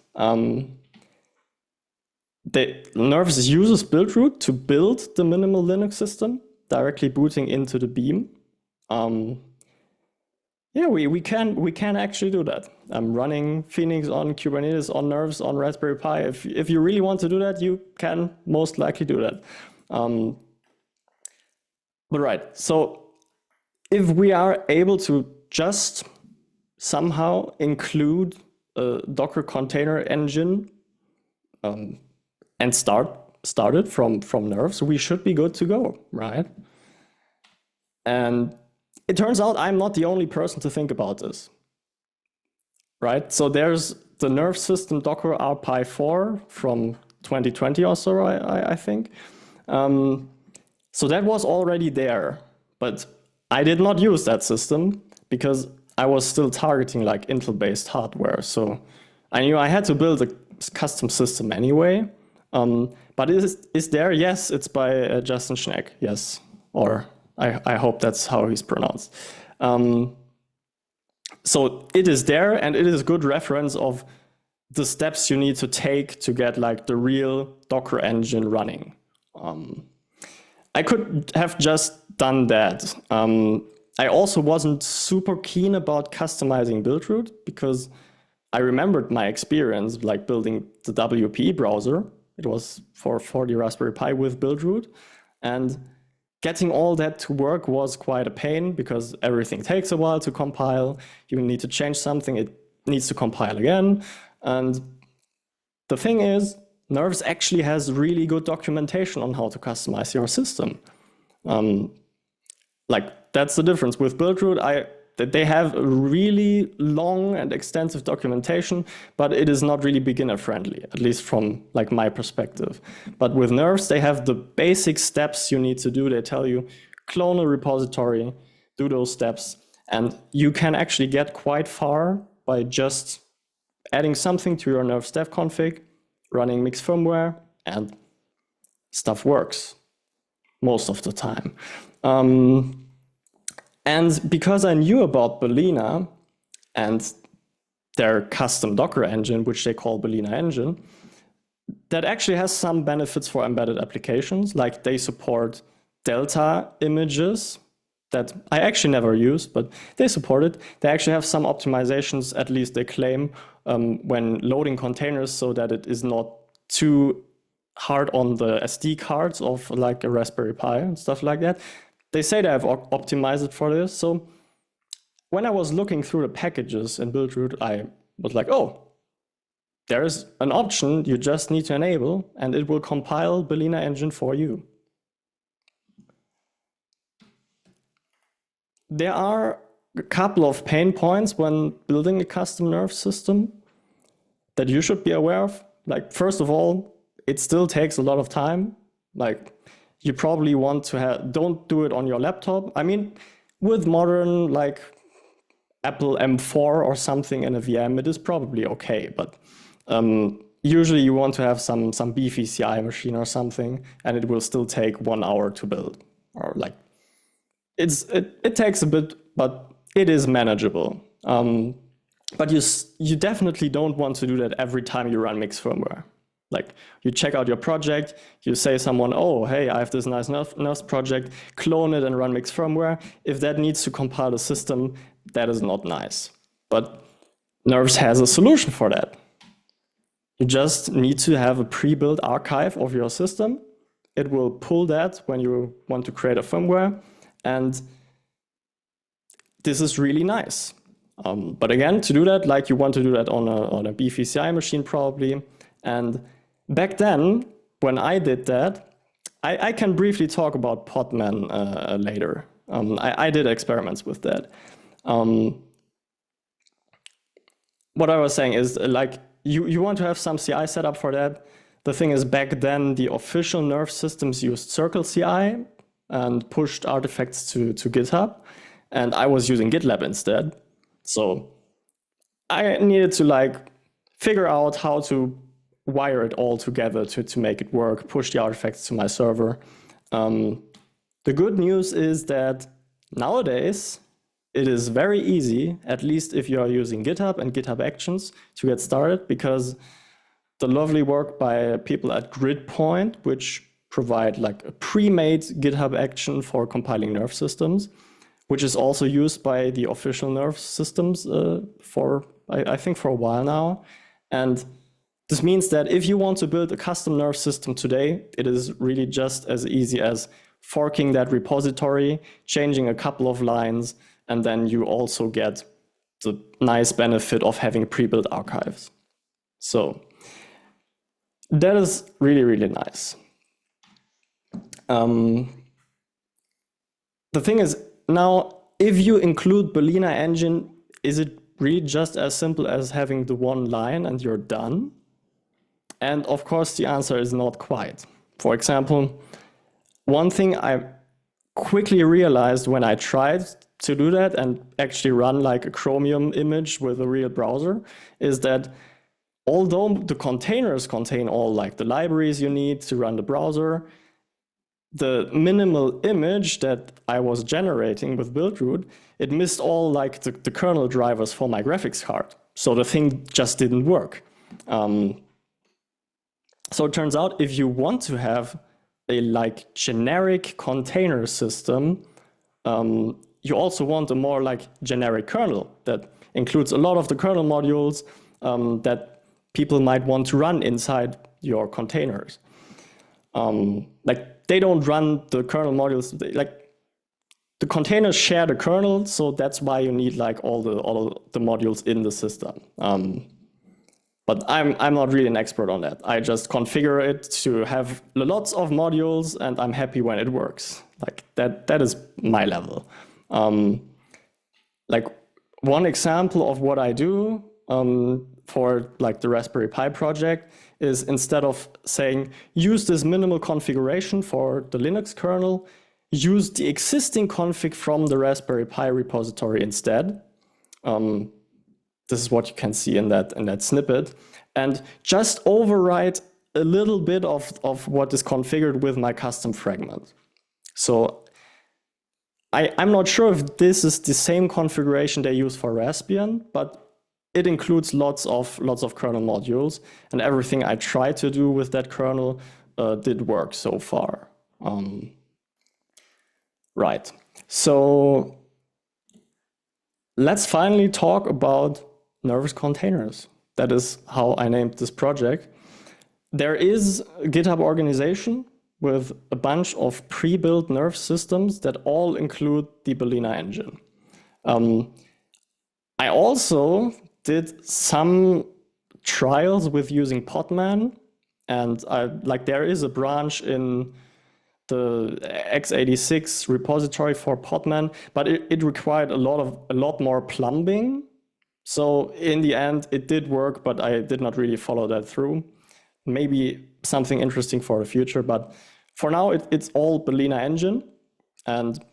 Nerves uses buildroot to build the minimal Linux system, directly booting into the Beam. Yeah, we can actually do that. I'm running Phoenix on Kubernetes, on Nerves, on Raspberry Pi. If you really want to do that, you can most likely do that. But right, so if we are able to just somehow include a Docker container engine and start it from Nerves, we should be good to go, right? And it turns out I'm not the only person to think about this, right? So there's the Nerves system Docker RPi 4 from 2020 or so, I think. So that was already there, but I did not use that system because I was still targeting like Intel-based hardware. So I knew I had to build a custom system anyway. But is there? Yes, it's by Justin Schneck, yes. Or I hope that's how he's pronounced. So it is there, and it is a good reference of the steps you need to take to get like the real Docker engine running. I could have just done that. I also wasn't super keen about customizing buildroot because I remembered my experience like building the WPE browser. It was for the Raspberry Pi with buildroot, and getting all that to work was quite a pain because everything takes a while to compile. You need to change something, it needs to compile again. And the thing is, Nerves actually has really good documentation on how to customize your system. Like that's the difference with buildroot. They have a really long and extensive documentation, but it is not really beginner friendly, at least from like my perspective. But with Nerves, they have the basic steps you need to do. They tell you clone a repository, do those steps, and you can actually get quite far by just adding something to your Nerves dev config, running mixed firmware, and stuff works most of the time. And because I knew about Balena and their custom Docker engine, which they call Balena Engine, that actually has some benefits for embedded applications, like they support Delta images that I actually never use, but they support it. They actually have some optimizations, at least they claim, when loading containers so that it is not too hard on the SD cards of like a Raspberry Pi and stuff like that. They say they have optimized it for this. So when I was looking through the packages in buildroot, I was like, oh, there is an option you just need to enable, and it will compile Balena Engine for you. There are a couple of pain points when building a custom Nerves system that you should be aware of. Like, first of all, it still takes a lot of time. Like, you probably want to don't do it on your laptop. I mean, with modern like Apple M4 or something in a VM, it is probably okay. But usually you want to have some beefy CI machine or something, and it will still take 1 hour to build. Or like, it takes a bit, but it is manageable. But you definitely don't want to do that every time you run mixed firmware. Like, you check out your project, you say someone, oh, hey, I have this nice Nerves project, clone it and run mixed firmware. If that needs to compile a system, that is not nice. But Nerves has a solution for that. You just need to have a pre-built archive of your system. It will pull that when you want to create a firmware. And this is really nice. But again, to do that, like you want to do that on a beefy CI machine probably. And back then, when I did that, I can briefly talk about Podman later. I did experiments with that. what I was saying is like you want to have some CI set up for that. The thing is, back then the official Nerves systems used Circle CI and pushed artifacts to GitHub, and I was using GitLab instead. So I needed to like figure out how to wire it all together to make it work, push the artifacts to my server. The good news is that nowadays it is very easy, at least if you are using GitHub and GitHub Actions, to get started, because the lovely work by people at Gridpoint, which provide like a pre-made GitHub action for compiling Nerve systems, which is also used by the official Nerve systems I think for a while now. And this means that if you want to build a custom Nerve system today, it is really just as easy as forking that repository, changing a couple of lines, and then you also get the nice benefit of having pre-built archives. So that is really, really nice. The thing is, now, if you include Balena engine, is it really just as simple as having the one line and you're done? And of course, the answer is not quite. For example, one thing I quickly realized when I tried to do that and actually run like a Chromium image with a real browser is that although the containers contain all like the libraries you need to run the browser, the minimal image that I was generating with Buildroot, it missed all like the kernel drivers for my graphics card. So the thing just didn't work. So it turns out if you want to have a like generic container system, you also want a more like generic kernel that includes a lot of the kernel modules that people might want to run inside your containers. Like they don't run the kernel modules, like the containers share the kernel, so that's why you need like all the modules in the system. But I'm not really an expert on that. I just configure it to have lots of modules, and I'm happy when it works. Like that is my level. Like one example of what I do for like the Raspberry Pi project is instead of saying, use this minimal configuration for the Linux kernel, use the existing config from the Raspberry Pi repository instead. This is what you can see in that snippet. And just overwrite a little bit of what is configured with my custom fragment. So I'm not sure if this is the same configuration they use for Raspbian, but it includes lots of kernel modules, and everything I tried to do with that kernel did work so far. Right. So let's finally talk about Nerves containers. That is how I named this project. There is a GitHub organization with a bunch of pre-built Nerves systems that all include the Balena engine. I also did some trials with using Podman, and there is a branch in the x86 repository for Podman, but it required a lot more plumbing. So in the end, it did work, but I did not really follow that through. Maybe something interesting for the future, but for now, it's all Balena engine, and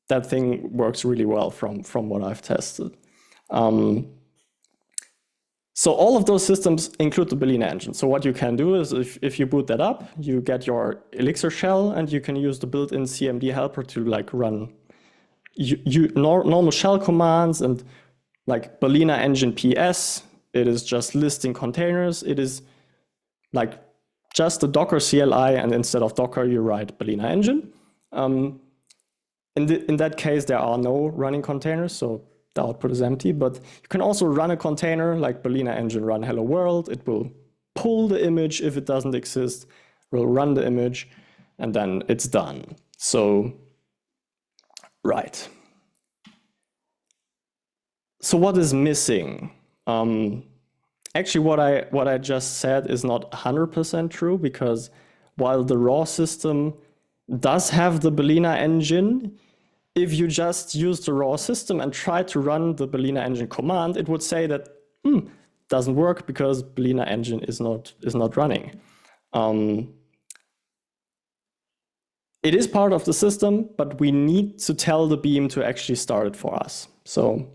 that thing works really well from what I've tested. So all of those systems include the Balena engine. So what you can do is if you boot that up, you get your Elixir shell, and you can use the built-in CMD helper to like run normal shell commands and like Balena engine PS. It is just listing containers. It is like just the Docker CLI, and instead of Docker, you write Balena engine. In that case, there are no running containers, so the output is empty, but you can also run a container like Balena engine run hello world. It will pull the image if it doesn't exist, will run the image, and then it's done. So, right. So what is missing? Actually, what I just said is not 100% true, because while the raw system does have the Balena engine, if you just use the raw system and try to run the Balena engine command, it would say that doesn't work because Balena engine is not running. It is part of the system, but we need to tell the beam to actually start it for us. So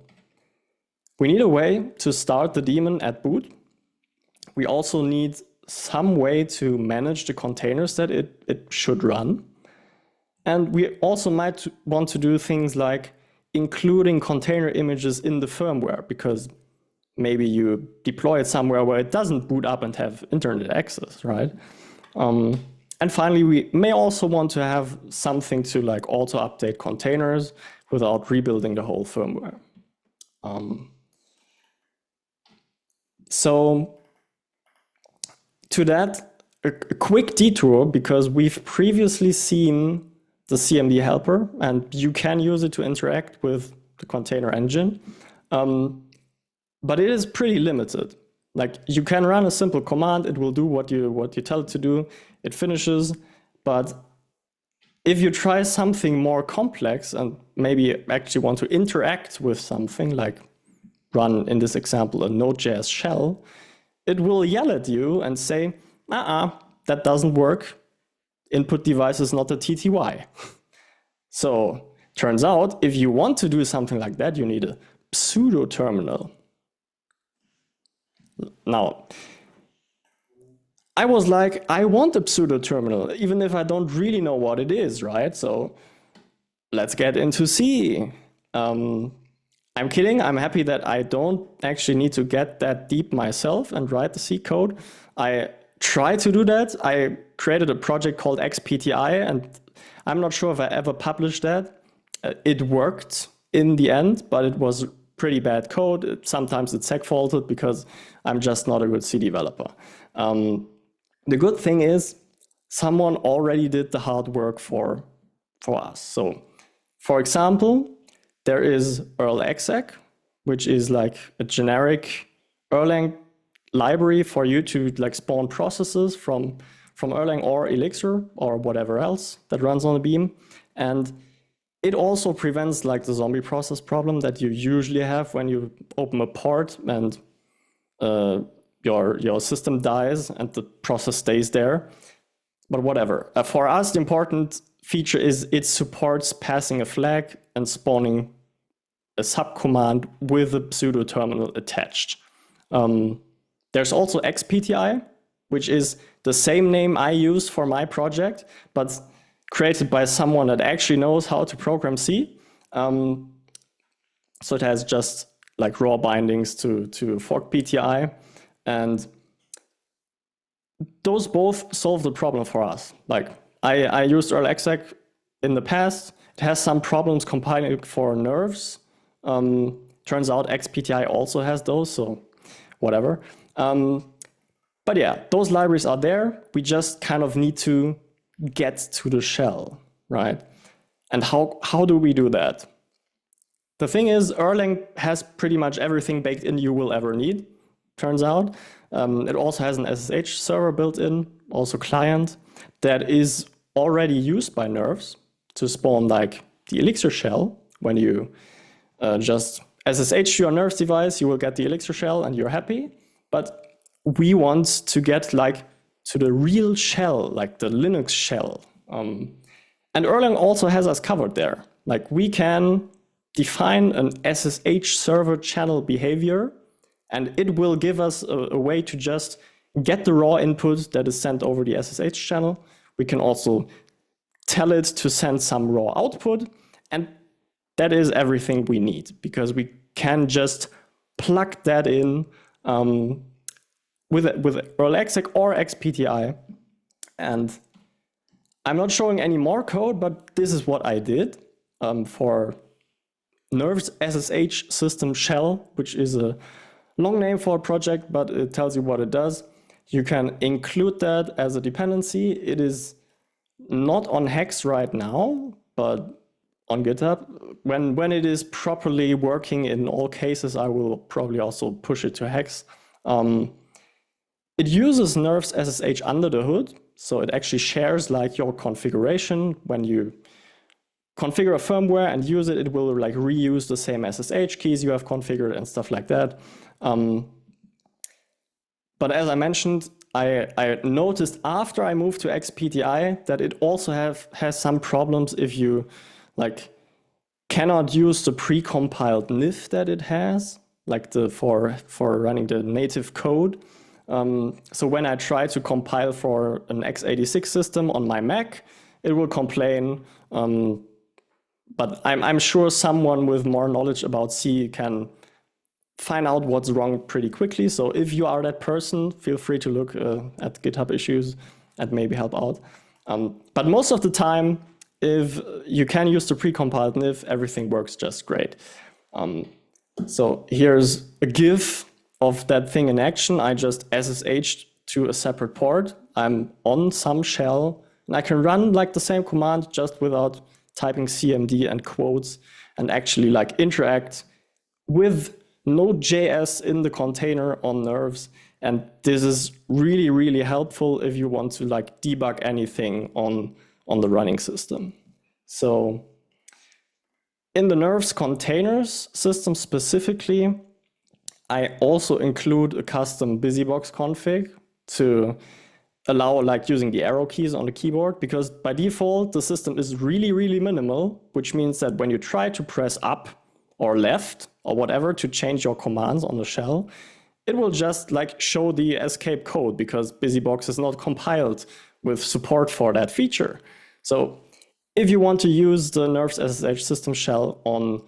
we need a way to start the daemon at boot. We also need some way to manage the containers that it should run. And we also might want to do things like including container images in the firmware, because maybe you deploy it somewhere where it doesn't boot up and have internet access, right? And finally, we may also want to have something to like auto update containers without rebuilding the whole firmware. So to that, a quick detour, because we've previously seen the CMD helper, and you can use it to interact with the container engine, but it is pretty limited. Like, you can run a simple command, it will do what you tell it to do, it finishes. But if you try something more complex and maybe actually want to interact with something, like run, in this example, a Node.js shell, it will yell at you and say, that doesn't work. Input device is not a TTY. So turns out, if you want to do something like that, you need a pseudo terminal. Now, I was like, I want a pseudo terminal, even if I don't really know what it is, right? So let's get into C. I'm kidding. I'm happy that I don't actually need to get that deep myself and write the C code. I try to do that. I created a project called XPTI, and I'm not sure if I ever published that. It worked in the end, but it was pretty bad code. Sometimes it's segfaulted because I'm just not a good C developer. The good thing is someone already did the hard work for us. So for example, there is Erl-exec, which is like a generic Erlang library for you to like spawn processes from Erlang or Elixir or whatever else that runs on the beam. And it also prevents like the zombie process problem that you usually have when you open a port and your system dies and the process stays there. But whatever. For us, the important feature is it supports passing a flag and spawning a subcommand with a pseudo terminal attached. There's also XPTI, which is the same name I use for my project, but created by someone that actually knows how to program C. So it has just like raw bindings to fork PTI. And those both solve the problem for us. Like I used Erl-exec in the past. It has some problems compiling for Nerves. Turns out XPTI also has those, so whatever. But yeah, those libraries are there. We just kind of need to get to the shell, right? And how do we do that? The thing is, Erlang has pretty much everything baked in you will ever need, turns out. It also has an SSH server built in, also client, that is already used by Nerves to spawn like the Elixir shell. When you just SSH to your Nerves device, you will get the Elixir shell and you're happy. But we want to get like to the real shell, like the Linux shell. And Erlang also has us covered there. Like we can define an SSH server channel behavior, and it will give us a way to just get the raw input that is sent over the SSH channel. We can also tell it to send some raw output, and that is everything we need, because we can just plug that in with Erl-exec or XPTI. And I'm not showing any more code, but this is what I did for Nerves SSH system shell, which is a long name for a project, but it tells you what it does. You can include that as a dependency. It is not on Hex right now, but on GitHub. When it is properly working in all cases, I will probably also push it to Hex. It uses Nerves SSH under the hood, so it actually shares like your configuration. When you configure a firmware and use it, it will like reuse the same SSH keys you have configured and stuff like that. But as I mentioned, I noticed after I moved to XPTI that it also has some problems if you like cannot use the precompiled NIF that it has, like for running the native code. So when I try to compile for an x86 system on my Mac, it will complain. But I'm sure someone with more knowledge about C can find out what's wrong pretty quickly. So if you are that person, feel free to look at GitHub issues and maybe help out. But most of the time, if you can use the precompiled NIF, everything works just great. So here's a GIF of that thing in action. I just SSH'd to a separate port. I'm on some shell, and I can run like the same command just without typing CMD and quotes, and actually like interact with Node.js in the container on Nerves. And this is really, really helpful if you want to like debug anything on the running system. So in the Nerves containers system specifically, I also include a custom busybox config to allow like using the arrow keys on the keyboard, because by default, the system is really, really minimal, which means that when you try to press up or left or whatever to change your commands on the shell, it will just like show the escape code because busybox is not compiled with support for that feature. So if you want to use the Nerves SSH system shell on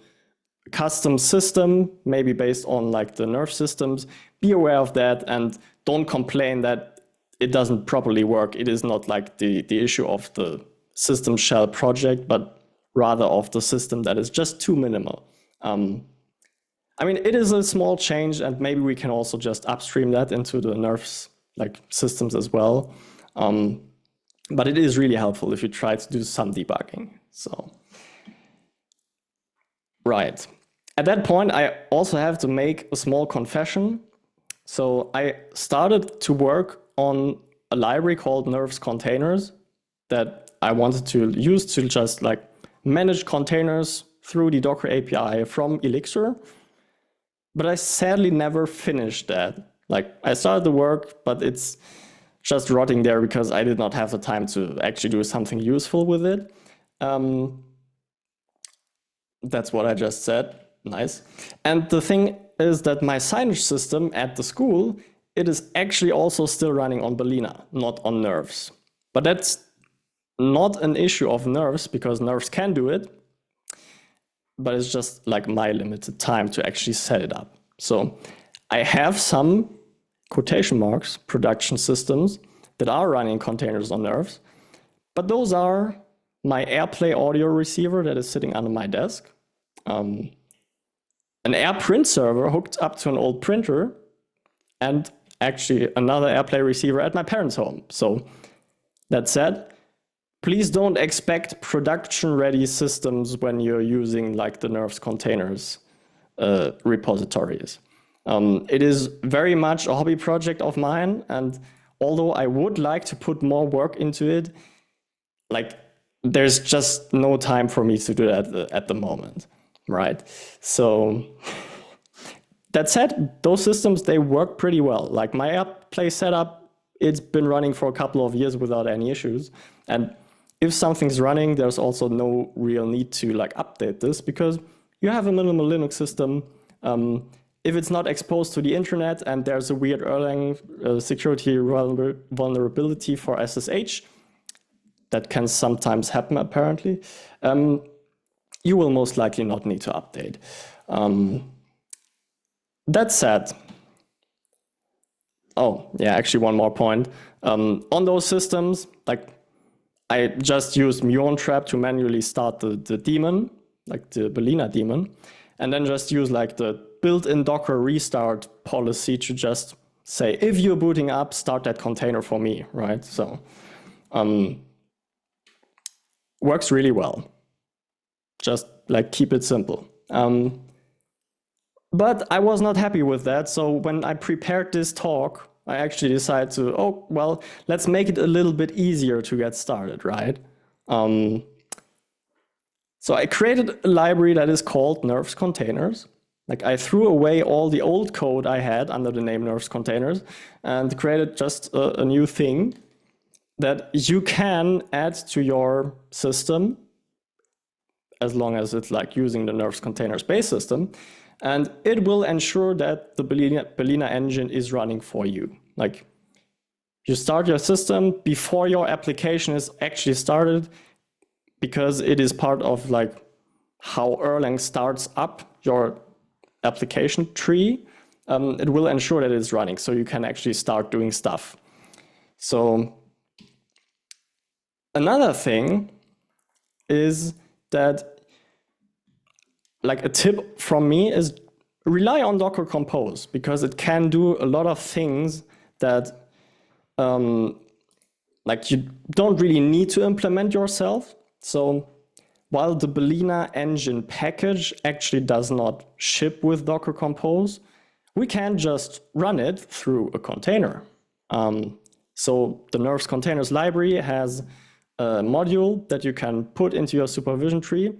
a custom system, maybe based on like the Nerve systems, be aware of that and don't complain that it doesn't properly work. It is not like the issue of the system shell project, but rather of the system that is just too minimal. I mean, it is a small change, and maybe we can also just upstream that into the Nerves like systems as well. But it is really helpful if you try to do some debugging. So, right. At that point, I also have to make a small confession. So I started to work on a library called Nerves Containers that I wanted to use to just like manage containers through the Docker API from Elixir. But I sadly never finished that. Like I started the work, but it's just rotting there because I did not have the time to actually do something useful with it. That's what I just said. Nice. And the thing is that my signage system at the school, it is actually also still running on Balena, not on Nerves. But that's not an issue of Nerves because Nerves can do it, but it's just like my limited time to actually set it up. So I have some quotation marks production systems that are running containers on Nerves, but those are my AirPlay audio receiver that is sitting under my desk, an AirPrint server hooked up to an old printer, and actually another AirPlay receiver at my parents' home. So that said, please don't expect production-ready systems when you're using like the Nerves containers repositories. It is very much a hobby project of mine, and although I would like to put more work into it, like there's just no time for me to do that at the moment, right? So that said, those systems, they work pretty well. Like my AirPlay setup, it's been running for a couple of years without any issues. And if something's running, there's also no real need to like update this because you have a minimal Linux system. If it's not exposed to the internet and there's a weird Erlang security vulnerability for SSH, that can sometimes happen apparently, you will most likely not need to update. That said, oh yeah, actually one more point. On those systems, like I just used muontrap to manually start the daemon, like the Balena daemon, and then just use like the built-in Docker restart policy to just say, if you're booting up, start that container for me, right? So works really well. Just like keep it simple. But I was not happy with that. So when I prepared this talk, I actually decided to, oh, well, let's make it a little bit easier to get started, right? So I created a library that is called Nerves Containers. Like I threw away all the old code I had under the name Nerves containers and created just a new thing that you can add to your system as long as it's like using the Nerves containers base system. And it will ensure that the Balena engine is running for you. Like you start your system before your application is actually started, because it is part of like how Erlang starts up your application tree. It will ensure that it's running so you can actually start doing stuff. So another thing is that, like a tip from me is rely on Docker Compose, because it can do a lot of things that like you don't really need to implement yourself. So while the Balena engine package actually does not ship with Docker Compose, we can just run it through a container. So the Nerves containers library has a module that you can put into your supervision tree.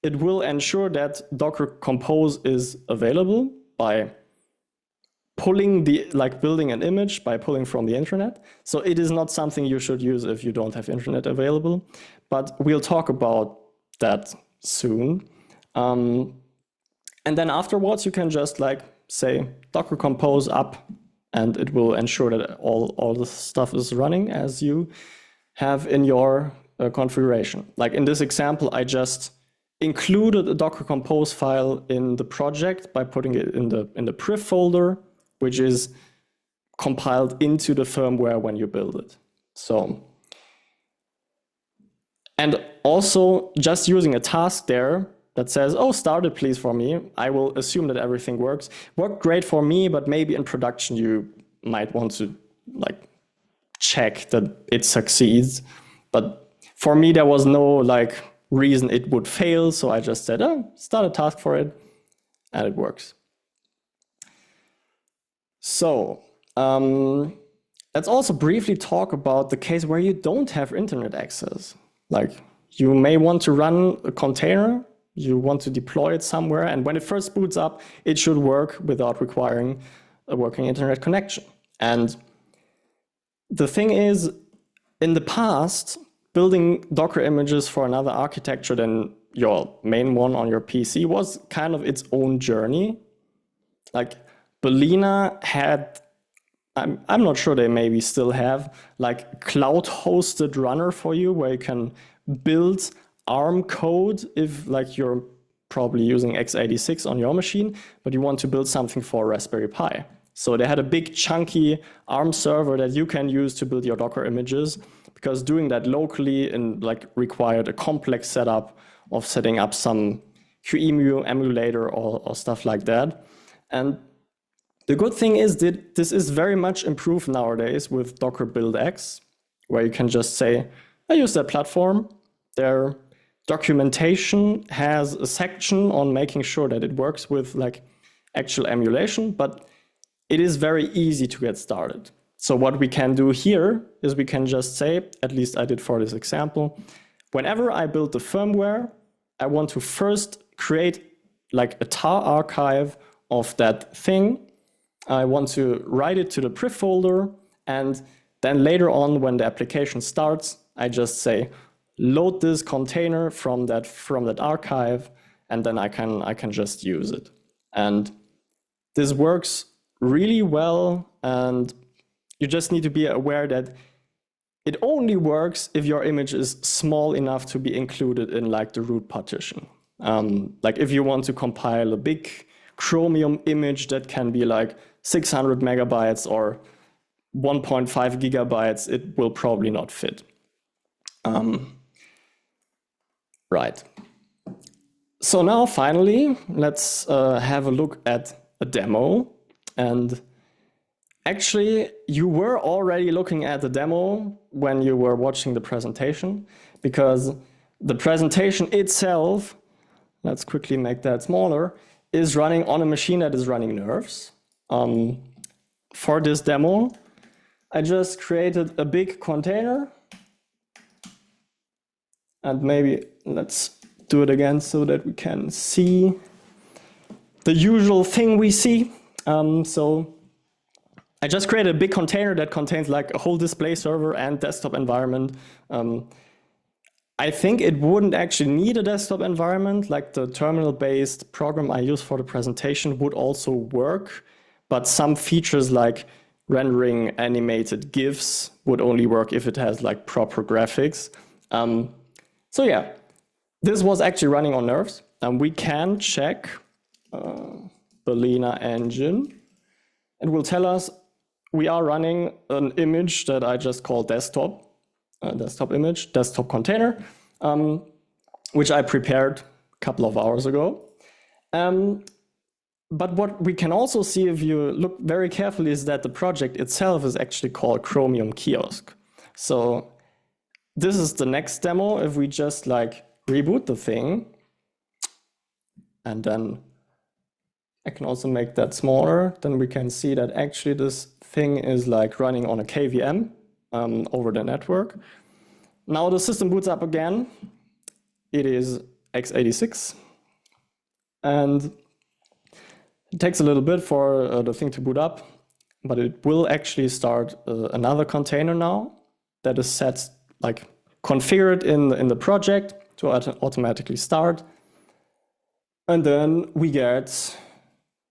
It will ensure that Docker Compose is available by pulling building an image by pulling from the internet. So it is not something you should use if you don't have internet available, but we'll talk about that soon. And then afterwards, you can just like say Docker Compose up, and it will ensure that all the stuff is running as you have in your configuration. Like in this example, I just included a Docker Compose file in the project by putting it in the priv folder, which is compiled into the firmware when you build it. So, and also just using a task there that says, oh, start it please for me, I will assume that everything works. Worked great for me, but maybe in production you might want to like check that it succeeds. But for me, there was no like reason it would fail. So I just said, oh, start a task for it, and it works. So let's also briefly talk about the case where you don't have internet access. Like you may want to run a container, you want to deploy it somewhere, and when it first boots up, it should work without requiring a working internet connection. And the thing is, in the past, building Docker images for another architecture than your main one on your PC was kind of its own journey. Like Balena had, I'm not sure they maybe still have, like cloud-hosted runner for you where you can build ARM code if like you're probably using x86 on your machine, but you want to build something for Raspberry Pi. So they had a big chunky ARM server that you can use to build your Docker images, because doing that locally and like required a complex setup of setting up some QEMU emulator or stuff like that. And the good thing is that this is very much improved nowadays with Docker Build X, where you can just say, I use that platform. Their documentation has a section on making sure that it works with like actual emulation, but it is very easy to get started. So what we can do here is we can just say, at least I did for this example, whenever I build the firmware, I want to first create like a tar archive of that thing. I want to write it to the priv folder, and then later on when the application starts, I just say, load this container from that archive, and then I can just use it. And this works really well, and you just need to be aware that it only works if your image is small enough to be included in like the root partition. Like if you want to compile a big Chromium image that can be like 600 megabytes or 1.5 gigabytes, it will probably not fit. Right. So now finally, let's have a look at a demo. And actually, you were already looking at the demo when you were watching the presentation, because the presentation itself, let's quickly make that smaller, is running on a machine that is running Nerves. For this demo, I just created a big container. And maybe let's do it again so that we can see the usual thing we see. So I just created a big container that contains like a whole display server and desktop environment. I think it wouldn't actually need a desktop environment, like the terminal-based program I use for the presentation would also work, but some features like rendering animated GIFs would only work if it has like proper graphics. So yeah, this was actually running on Nerves, and we can check Balena engine. It will tell us we are running an image that I just called desktop. Desktop image, desktop container, which I prepared a couple of hours ago. But what we can also see if you look very carefully is that the project itself is actually called Chromium Kiosk. So this is the next demo. If we just like reboot the thing, and then I can also make that smaller, then we can see that actually this thing is like running on a KVM. Over the network. Now the system boots up again. It is x86. And it takes a little bit for the thing to boot up, but it will actually start another container now that is set, like configured in the project to automatically start. And then we get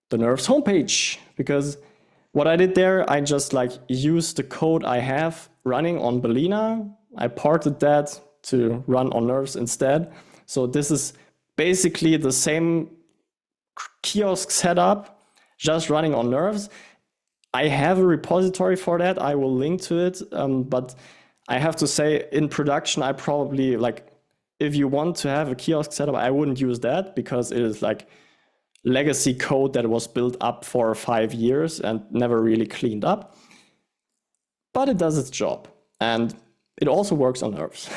the Nerves homepage, because what I did there, I just like used the code I have running on Balena. I ported that to run on Nerves instead. So this is basically the same kiosk setup, just running on Nerves. I have a repository for that. I will link to it. But I have to say, in production, I probably like, if you want to have a kiosk setup, I wouldn't use that because it is like legacy code that was built up for 5 years and never really cleaned up. But it does its job, and it also works on Nerves.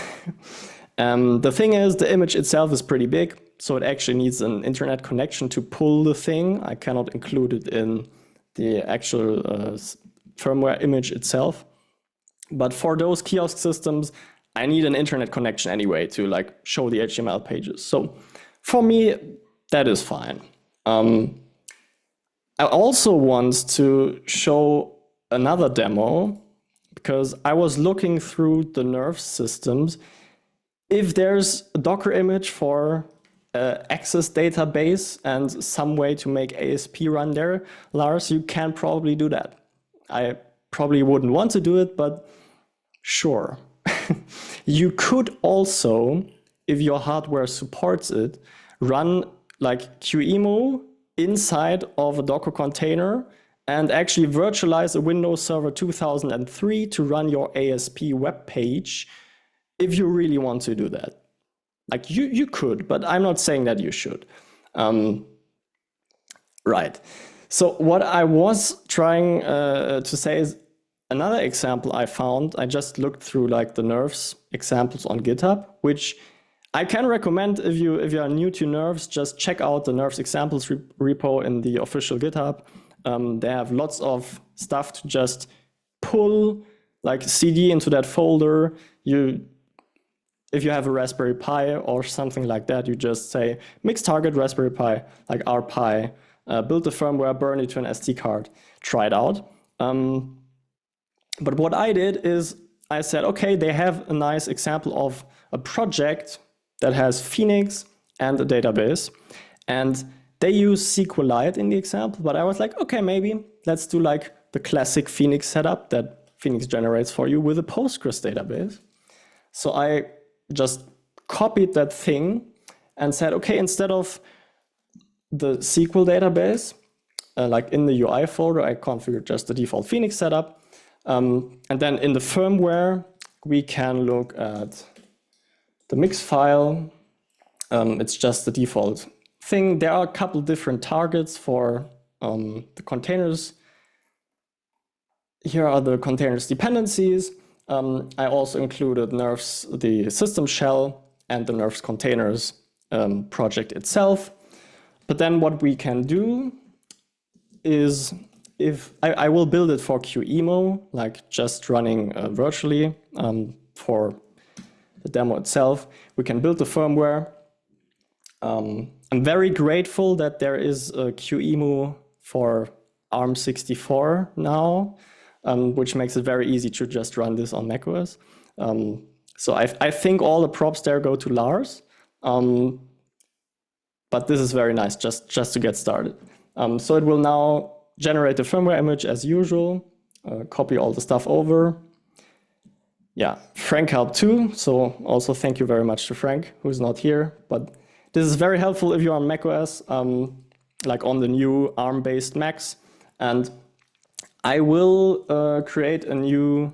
The thing is, the image itself is pretty big, so it actually needs an internet connection to pull the thing. I cannot include it in the actual firmware image itself. But for those kiosk systems, I need an internet connection anyway to like show the HTML pages. So for me, that is fine. I also want to show another demo because I was looking through the Nerves systems. If there's a Docker image for Access database and some way to make ASP run there, Lars, you can probably do that. I probably wouldn't want to do it, but sure. You could also, if your hardware supports it, run like QEMU inside of a Docker container and actually virtualize a Windows Server 2003 to run your ASP web page if you really want to do that. Like you could, but I'm not saying that you should. Right. So what I was trying to say is another example I found. I just looked through like the Nerves examples on GitHub, which I can recommend if you are new to Nerves, just check out the Nerves examples repo in the official GitHub. They have lots of stuff to just pull like CD into that folder. If you have a Raspberry Pi or something like that, you just say mix target Raspberry Pi, like rpi, build the firmware, burn it to an SD card, try it out. But what I did is I said, okay, they have a nice example of a project that has Phoenix and a database, and they use SQLite in the example, but I was like, okay, maybe let's do like the classic Phoenix setup that Phoenix generates for you with a Postgres database. So I just copied that thing and said, okay, instead of the SQL database, like in the UI folder, I configured just the default Phoenix setup. And then in the firmware, we can look at the mix file. It's just the default thing. There are a couple different targets for the containers. Here are the containers dependencies. I also included Nerves, the system shell, and the Nerves containers project itself. But then what we can do is, if I will build it for QEMU, like just running virtually for the demo itself. We can build the firmware, I'm very grateful that there is a QEMU for ARM64 now, which makes it very easy to just run this on macOS. So I think all the props there go to Lars, but this is very nice just to get started. So it will now generate the firmware image as usual, copy all the stuff over. Yeah, Frank helped too, so also thank you very much to Frank, who's not here, but this is very helpful if you're on macOS, like on the new ARM-based Macs. And I will create a new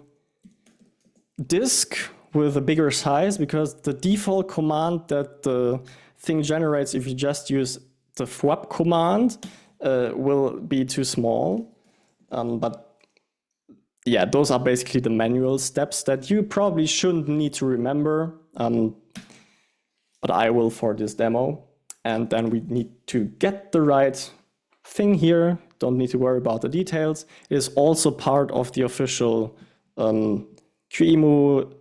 disk with a bigger size, because the default command that the thing generates if you just use the fwap command will be too small. But yeah, those are basically the manual steps that you probably shouldn't need to remember. But I will for this demo. And then we need to get the right thing here. Don't need to worry about the details. It is also part of the official QEMU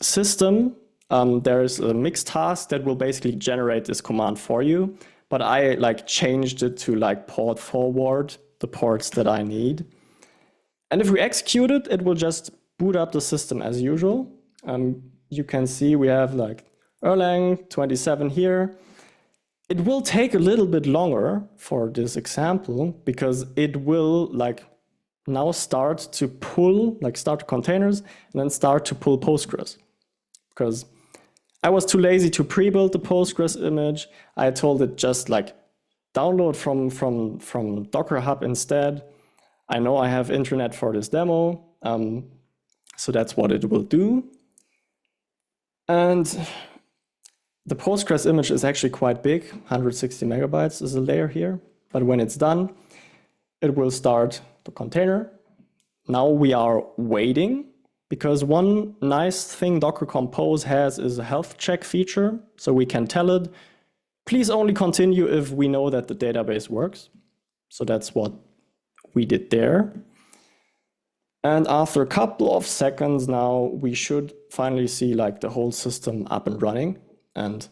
system. There is a mixed task that will basically generate this command for you. But I changed it to port forward the ports that I need. And if we execute it, it will just boot up the system as usual. You can see we have Erlang 27 here. It will take a little bit longer for this example, because it will now start to pull, start containers and then start to pull Postgres. Because I was too lazy to pre-build the Postgres image. I told it just download from Docker Hub instead. I know I have internet for this demo, so that's what it will do. And the Postgres image is actually quite big, 160 megabytes is a layer here. But when it's done, it will start the container. Now we are waiting, because one nice thing Docker Compose has is a health check feature. So we can tell it, please only continue if we know that the database works. So that's what we did there. And after a couple of seconds now, we should finally see the whole system up and running and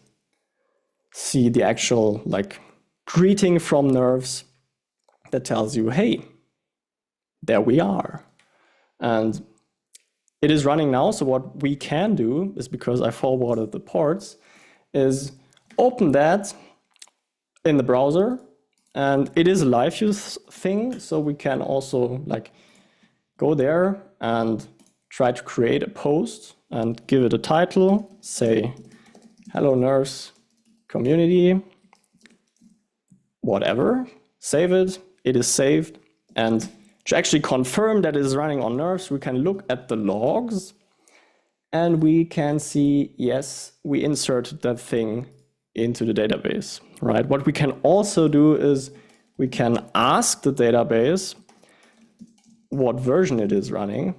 see the actual greeting from Nerves that tells you, hey, there we are. And it is running now. So what we can do is, because I forwarded the ports, is open that in the browser. And it is a live use thing, so we can also go there and try to create a post and give it a title, say, hello Nerves community, whatever, save it, it is saved. And to actually confirm that it is running on Nerves, we can look at the logs and we can see, yes, we inserted that thing into the database, right? What we can also do is we can ask the database what version it is running,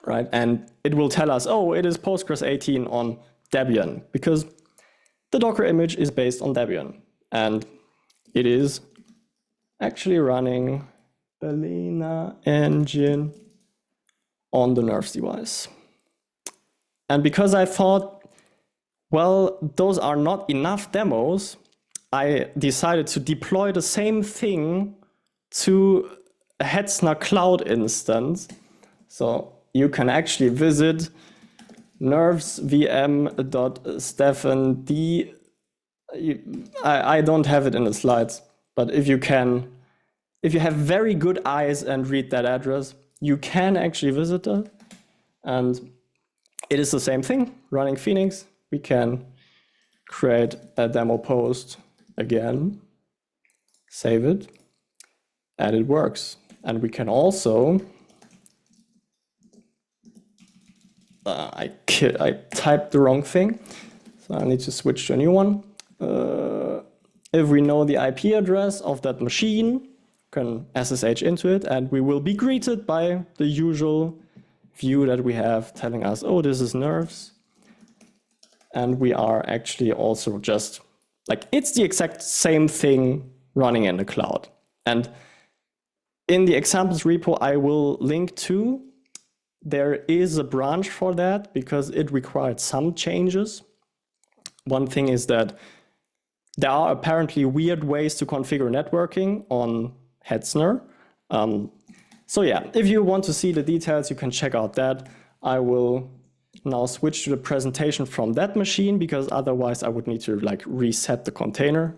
right? And it will tell us, oh, it is Postgres 18 on Debian, because the Docker image is based on Debian. And it is actually running Balena engine on the Nerves device. And because I thought, well, those are not enough demos, I decided to deploy the same thing to a Hetzner cloud instance. So you can actually visit nervesvm.steffen. I don't have it in the slides, but if you have very good eyes and read that address, you can actually visit it. And it is the same thing, running Phoenix. We can create a demo post again, save it, and it works. And we can also, I typed the wrong thing, so I need to switch to a new one. If we know the IP address of that machine, can SSH into it, and we will be greeted by the usual view that we have telling us, oh, this is Nerves. And we are actually also just it's the exact same thing running in the cloud. And in the examples repo I will link to, there is a branch for that because it required some changes. One thing is that there are apparently weird ways to configure networking on Hetzner. So yeah, if you want to see the details, you can check out that. I will now switch to the presentation from that machine, because otherwise I would need to like reset the container.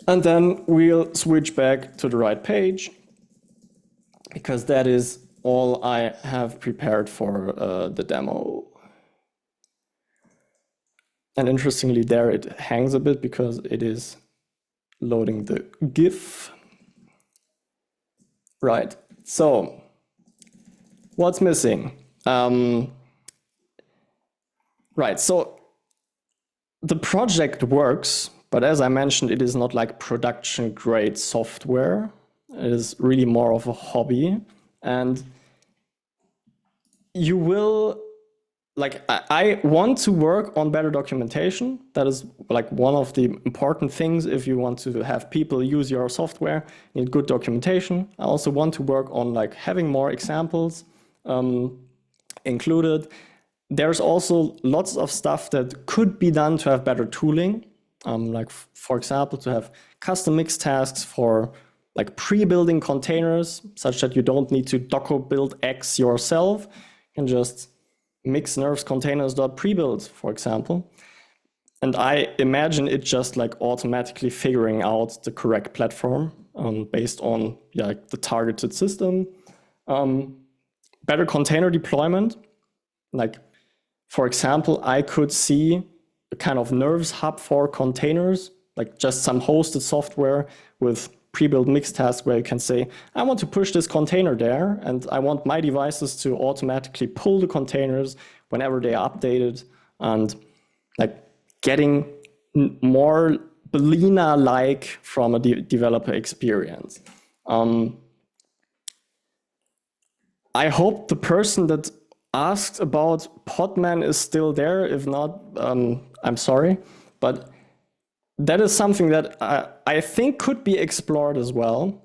And then we'll switch back to the right page, because that is all I have prepared for the demo. And interestingly, there it hangs a bit because it is loading the GIF. Right, so what's missing? Right, so the project works, but as I mentioned, it is not like production grade software. It is really more of a hobby. And you will, like, I want to work on better documentation. That is like one of the important things if you want to have people use your software. You need good documentation. I also want to work on like having more examples included. There's also lots of stuff that could be done to have better tooling. Like for example, to have custom mix tasks for like pre-building containers, such that you don't need to Docker build X yourself. You can just mix nerves containers.prebuild, for example. And I imagine it just like automatically figuring out the correct platform based on like the targeted system. Better container deployment. Like, for example, I could see a kind of Nerves hub for containers, like just some hosted software with pre-built mix tasks where you can say, I want to push this container there, and I want my devices to automatically pull the containers whenever they are updated, and like getting more Balena-like from a developer experience. I hope the person that asked about Podman is still there. If not, I'm sorry, but that is something that I think could be explored as well,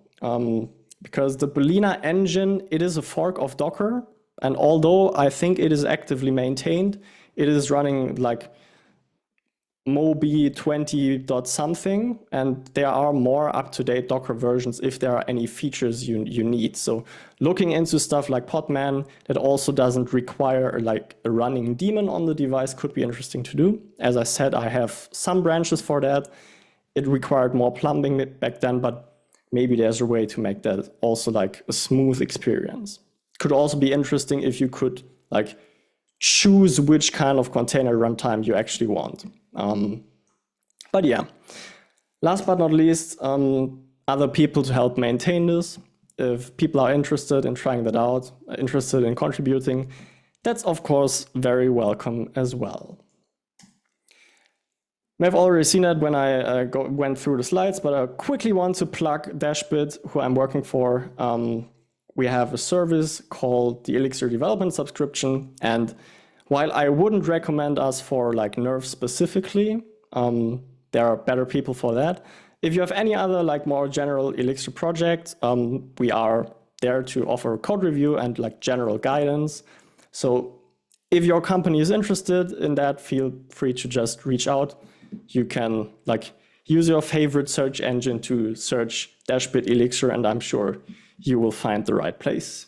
because the Balena engine, it is a fork of Docker, and although I think it is actively maintained, it is running like Moby 20 something, and there are more up-to-date Docker versions if there are any features you need. So looking into stuff like Podman that also doesn't require like a running daemon on the device could be interesting to do. As I said, I have some branches for that. It required more plumbing back then, but maybe there's a way to make that also like a smooth experience. Could also be interesting if you could like choose which kind of container runtime you actually want. But yeah, last but not least, other people to help maintain this. If people are interested in trying that out, interested in contributing, that's of course very welcome as well. I've already seen that when I went through the slides, but I quickly want to plug Dashbit, who I'm working for. We have a service called the Elixir development subscription, and while I wouldn't recommend us for like Nerves specifically, there are better people for that. If you have any other like more general Elixir project, we are there to offer code review and like general guidance. So if your company is interested in that, feel free to just reach out. You can like use your favorite search engine to search Dashbit Elixir, and I'm sure you will find the right place.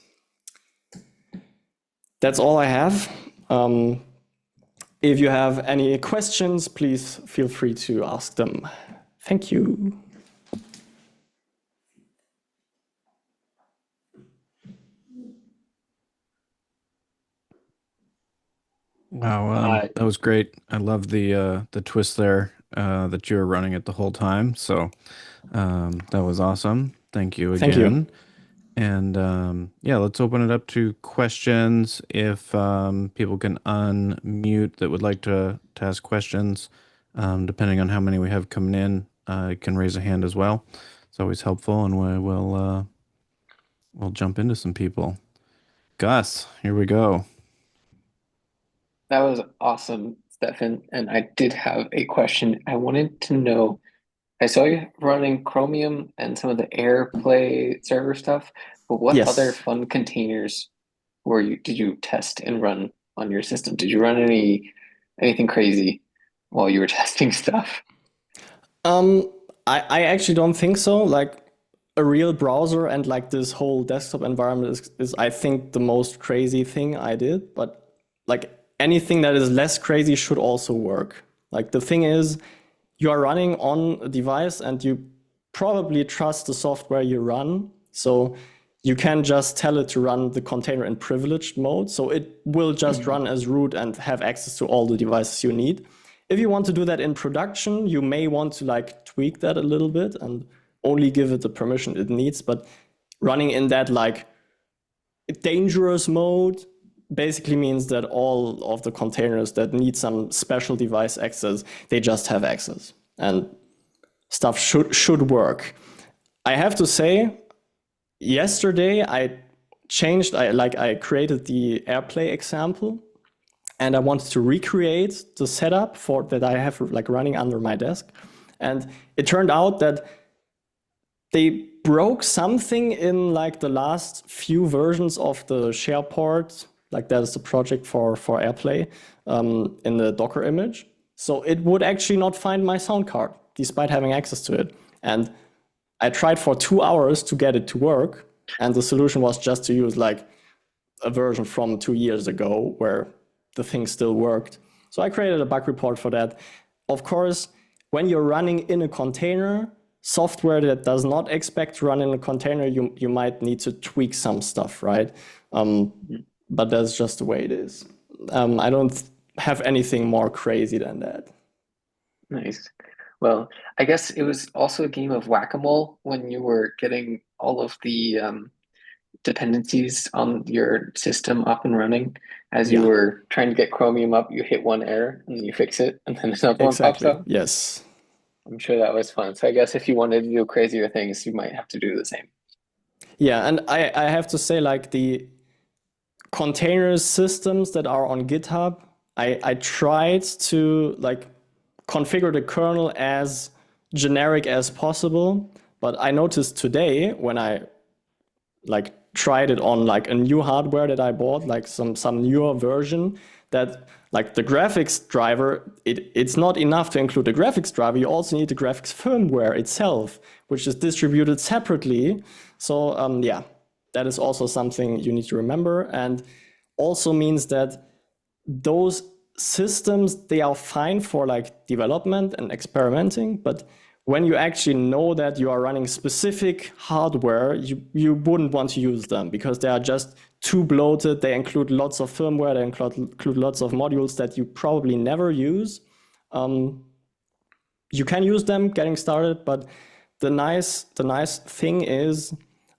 That's all I have. If you have any questions, please feel free to ask them. Thank you. Wow, that was great. I love the twist there that you were running it the whole time. So that was awesome. Thank you again. Thank you. And yeah, let's open it up to questions. If people can unmute that would like to ask questions, depending on how many we have coming in, you can raise a hand as well. It's always helpful, and we'll jump into some people. Gus, here we go. That was awesome, Steffen. And I did have a question. I wanted to know, I saw you running Chromium and some of the AirPlay server stuff, but what Yes. other fun containers did you test and run on your system? Did you run anything crazy? while you were testing stuff? I actually don't think so. Like a real browser and like this whole desktop environment is I think the most crazy thing I did. But like anything that is less crazy should also work. Like the thing is, you are running on a device and you probably trust the software you run. So you can just tell it to run the container in privileged mode. So it will just run as root and have access to all the devices you need. If you want to do that in production, you may want to like tweak that a little bit and only give it the permission it needs. But running in that like dangerous mode basically means that all of the containers that need some special device access, they just have access and stuff should work. I have to say, yesterday I created the AirPlay example and I wanted to recreate the setup for that I have like running under my desk. And it turned out that they broke something in like the last few versions of the SharePort, like that is the project for AirPlay in the Docker image. So it would actually not find my sound card despite having access to it. And I tried for 2 hours to get it to work. And the solution was just to use like a version from 2 years ago where the thing still worked. So I created a bug report for that. Of course, when you're running in a container, software that does not expect to run in a container, you might need to tweak some stuff, right? But that's just the way it is. I don't have anything more crazy than that. Nice. Well, I guess it was also a game of whack-a-mole when you were getting all of the dependencies on your system up and running. As you were trying to get Chromium up, you hit one error and then you fix it, and then another one pops up. Yes. I'm sure that was fun. So I guess if you wanted to do crazier things, you might have to do the same. Yeah, and I have to say, like the container systems that are on GitHub, I tried to like configure the kernel as generic as possible. But I noticed today when I like tried it on like a new hardware that I bought, like some newer version, that like the graphics driver, it's not enough to include the graphics driver. You also need the graphics firmware itself, which is distributed separately. So yeah, that is also something you need to remember, and also means that those systems, they are fine for like development and experimenting, but when you actually know that you are running specific hardware, you wouldn't want to use them because they are just too bloated. They include lots of firmware, they include lots of modules that you probably never use. You can use them getting started, but the nice thing is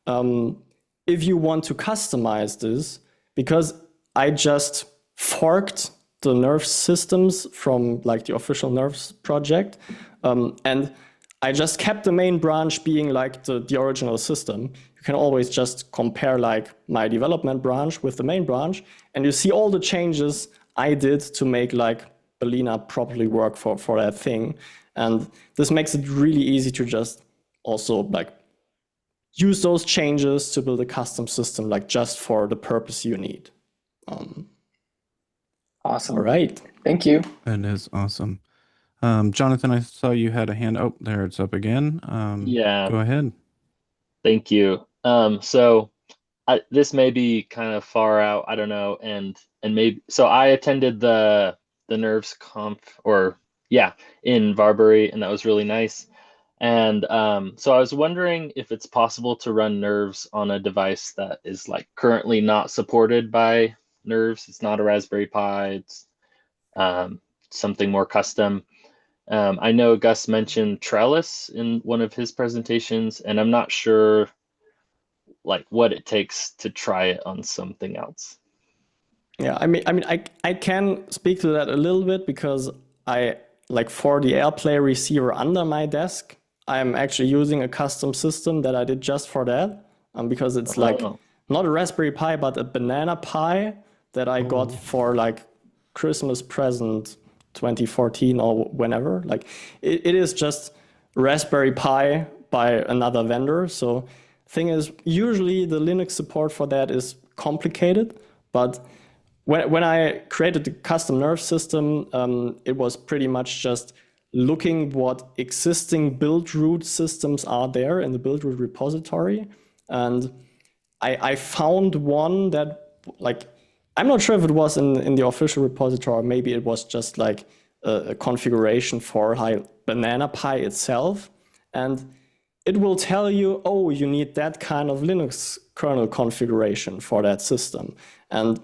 if you want to customize this, because I just forked the Nerves systems from like the official Nerves project, and I just kept the main branch being like the original system. You can always just compare like my development branch with the main branch, and you see all the changes I did to make like Balena properly work for that thing. And this makes it really easy to just also like use those changes to build a custom system like just for the purpose you need. Awesome. All right. Thank you. That is awesome. Jonathan, I saw you had a hand. Oh, there it's up again. Yeah. Go ahead. Thank you. So this may be kind of far out, I don't know, and maybe so I attended the Nerves conf in Varbury, and that was really nice. And so I was wondering if it's possible to run Nerves on a device that is like currently not supported by Nerves. It's not a Raspberry Pi. It's something more custom. I know Gus mentioned Trellis in one of his presentations, and I'm not sure like what it takes to try it on something else. Yeah, I can speak to that a little bit because I like for the AirPlay receiver under my desk, I'm actually using a custom system that I did just for that, because it's like not a Raspberry Pi but a Banana Pi that I got for like Christmas present 2014 or whenever. Like it is just Raspberry Pi by another vendor. So thing is, usually the Linux support for that is complicated, but when I created the custom nerve system, it was pretty much just looking what existing build root systems are there in the build root repository. And I found one that, like, I'm not sure if it was in the official repository, or maybe it was just like a configuration for Banana Pi itself. And it will tell you, oh, you need that kind of Linux kernel configuration for that system. And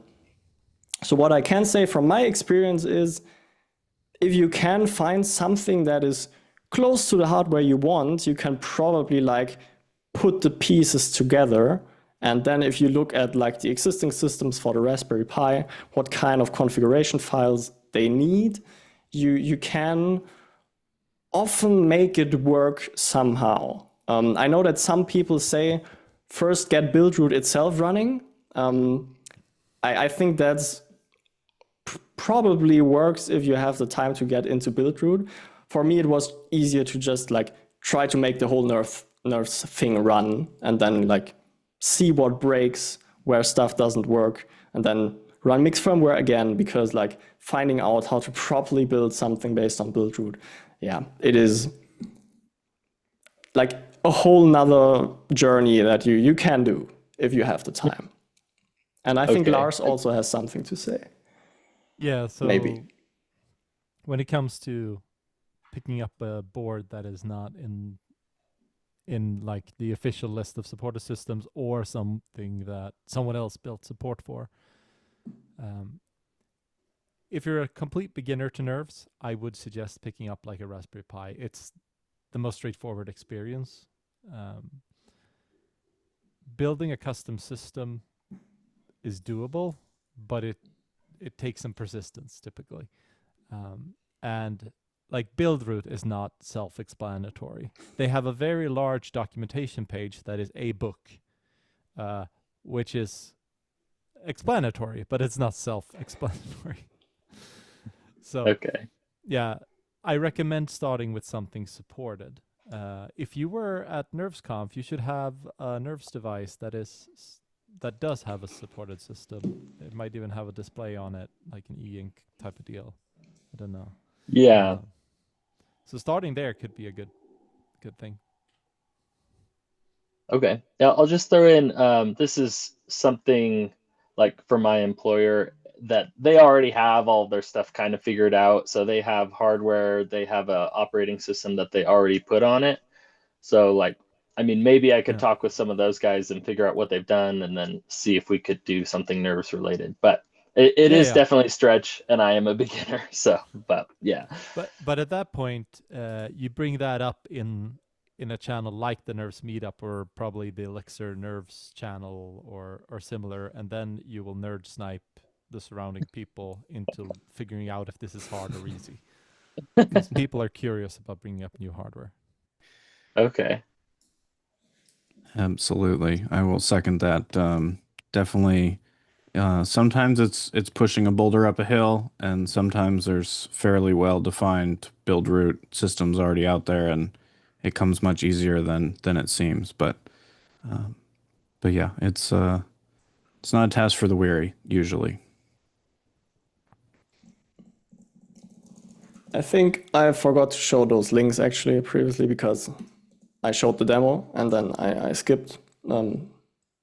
so what I can say from my experience is, if you can find something that is close to the hardware you want, you can probably like put the pieces together. And then if you look at like the existing systems for the Raspberry Pi, what kind of configuration files they need, you can often make it work somehow. I know that some people say, first get buildroot itself running. I think that's probably works if you have the time to get into buildroot. For me, it was easier to just like try to make the whole Nerves thing run and then like see what breaks, where stuff doesn't work, and then run mixed firmware again, because like finding out how to properly build something based on buildroot, yeah, it is like a whole nother journey that you can do if you have the time. And I think Lars also has something to say. Yeah, so maybe when it comes to picking up a board that is not in like the official list of supported systems, or something that someone else built support for, if you're a complete beginner to Nerves, I would suggest picking up like a Raspberry Pi. It's the most straightforward experience. Building a custom system is doable, but it takes some persistence typically. And like buildroot is not self-explanatory. They have a very large documentation page that is a book, which is explanatory, but it's not self-explanatory. So yeah, I recommend starting with something supported. If you were at NervesConf, you should have a Nerves device that does have a supported system. It might even have a display on it, like an e-ink type of deal. I don't know. Yeah. So starting there could be a good thing. Okay. Yeah, I'll just throw in, this is something like for my employer that they already have all their stuff kind of figured out. So they have hardware, they have a operating system that they already put on it. So like, I mean, maybe I could talk with some of those guys and figure out what they've done and then see if we could do something Nerves related. But it is definitely a stretch, and I am a beginner. So, but yeah. But at that point, you bring that up in a channel like the Nerves Meetup, or probably the Elixir Nerves channel or similar, and then you will nerd snipe the surrounding people into figuring out if this is hard or easy. Because people are curious about bringing up new hardware. Okay. Absolutely. I will second that. Definitely. Sometimes it's pushing a boulder up a hill, and sometimes there's fairly well-defined build root systems already out there, and it comes much easier than it seems. But yeah, it's not a task for the weary usually. I think I forgot to show those links actually previously, because I showed the demo and then I skipped.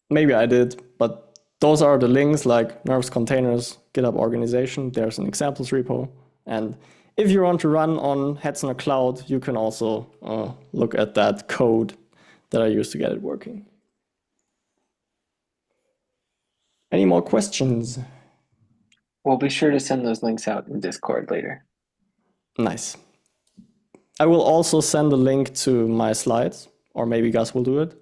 Maybe I did, but those are the links, like Nerves containers, GitHub organization. There's an examples repo. And if you want to run on Hetzner Cloud, you can also look at that code that I used to get it working. Any more questions? We'll be sure to send those links out in Discord later. Nice. I will also send a link to my slides, or maybe Gus will do it.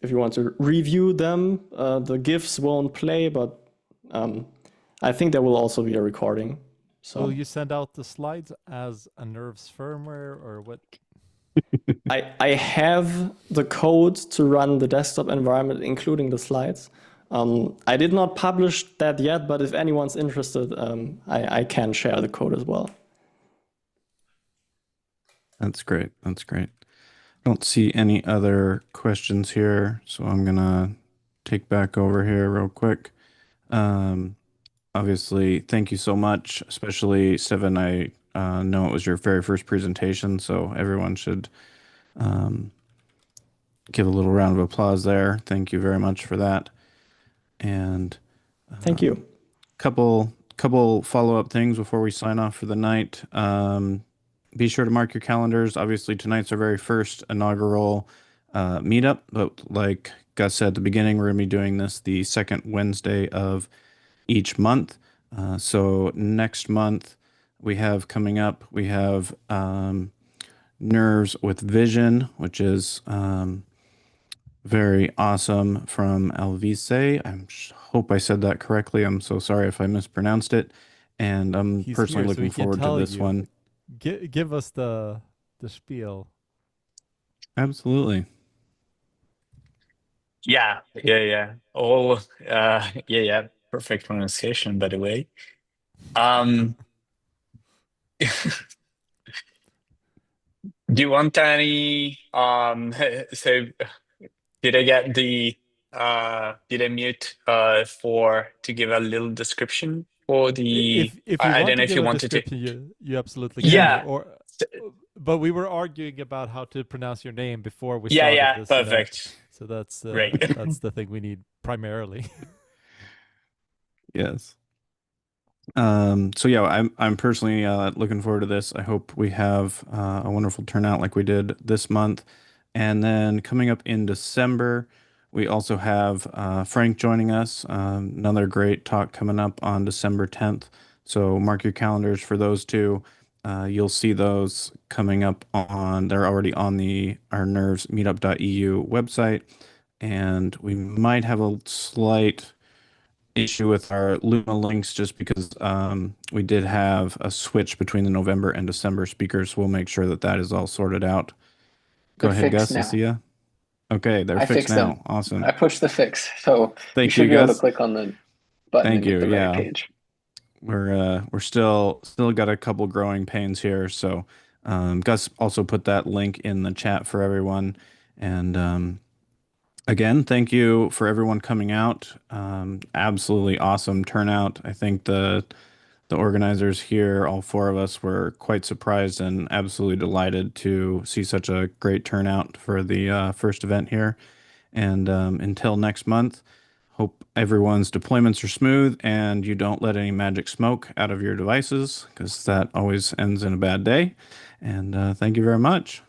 If you want to review them, the GIFs won't play, but I think there will also be a recording. So will you send out the slides as a Nerves firmware, or what? I have the code to run the desktop environment, including the slides. I did not publish that yet, but if anyone's interested, I can share the code as well. That's great. That's great. I don't see any other questions here, so I'm gonna take back over here real quick. obviously, thank you so much, especially Steffen. I know it was your very first presentation, so everyone should give a little round of applause there. Thank you very much for that. And thank you. Couple follow-up things before we sign off for the night. Be sure to mark your calendars. Obviously, tonight's our very first inaugural meetup, but like Gus said at the beginning, we're going to be doing this the second Wednesday of each month. So next month we have coming up, we have Nerves with Vision, which is very awesome from Elixir. I hope I said that correctly. I'm so sorry if I mispronounced it. And I'm He's personally here, so looking he can forward to tell this you. one. Give us the spiel. Absolutely. Yeah. All yeah. Perfect pronunciation, by the way. Do you want any so did I get the did I mute to give a little description for the If you I want don't to know if give you a wanted to description, you absolutely can. Yeah. But we were arguing about how to pronounce your name before we Yeah, started this event. perfect. So that's Great. that's the thing we need primarily. Yes. So yeah, I'm personally looking forward to this. I hope we have a wonderful turnout like we did this month. And then coming up in December, we also have Frank joining us. Another great talk coming up on December 10th. So mark your calendars for those two. You'll see those coming up they're already on our Nerves Meetup EU website. And we might have a slight issue with our Luma links just because we did have a switch between the November and December speakers. We'll make sure that is all sorted out. Go ahead, Gus. I see ya. Okay, they're fixed now. Them. Awesome. I pushed the fix, so you should be able to click on the button and get the right page. We're still got a couple growing pains here, so Gus also put that link in the chat for everyone. And again, thank you for everyone coming out. Absolutely awesome turnout. I think the organizers here, all four of us, were quite surprised and absolutely delighted to see such a great turnout for the first event here. And until next month, hope everyone's deployments are smooth and you don't let any magic smoke out of your devices, because that always ends in a bad day. And thank you very much.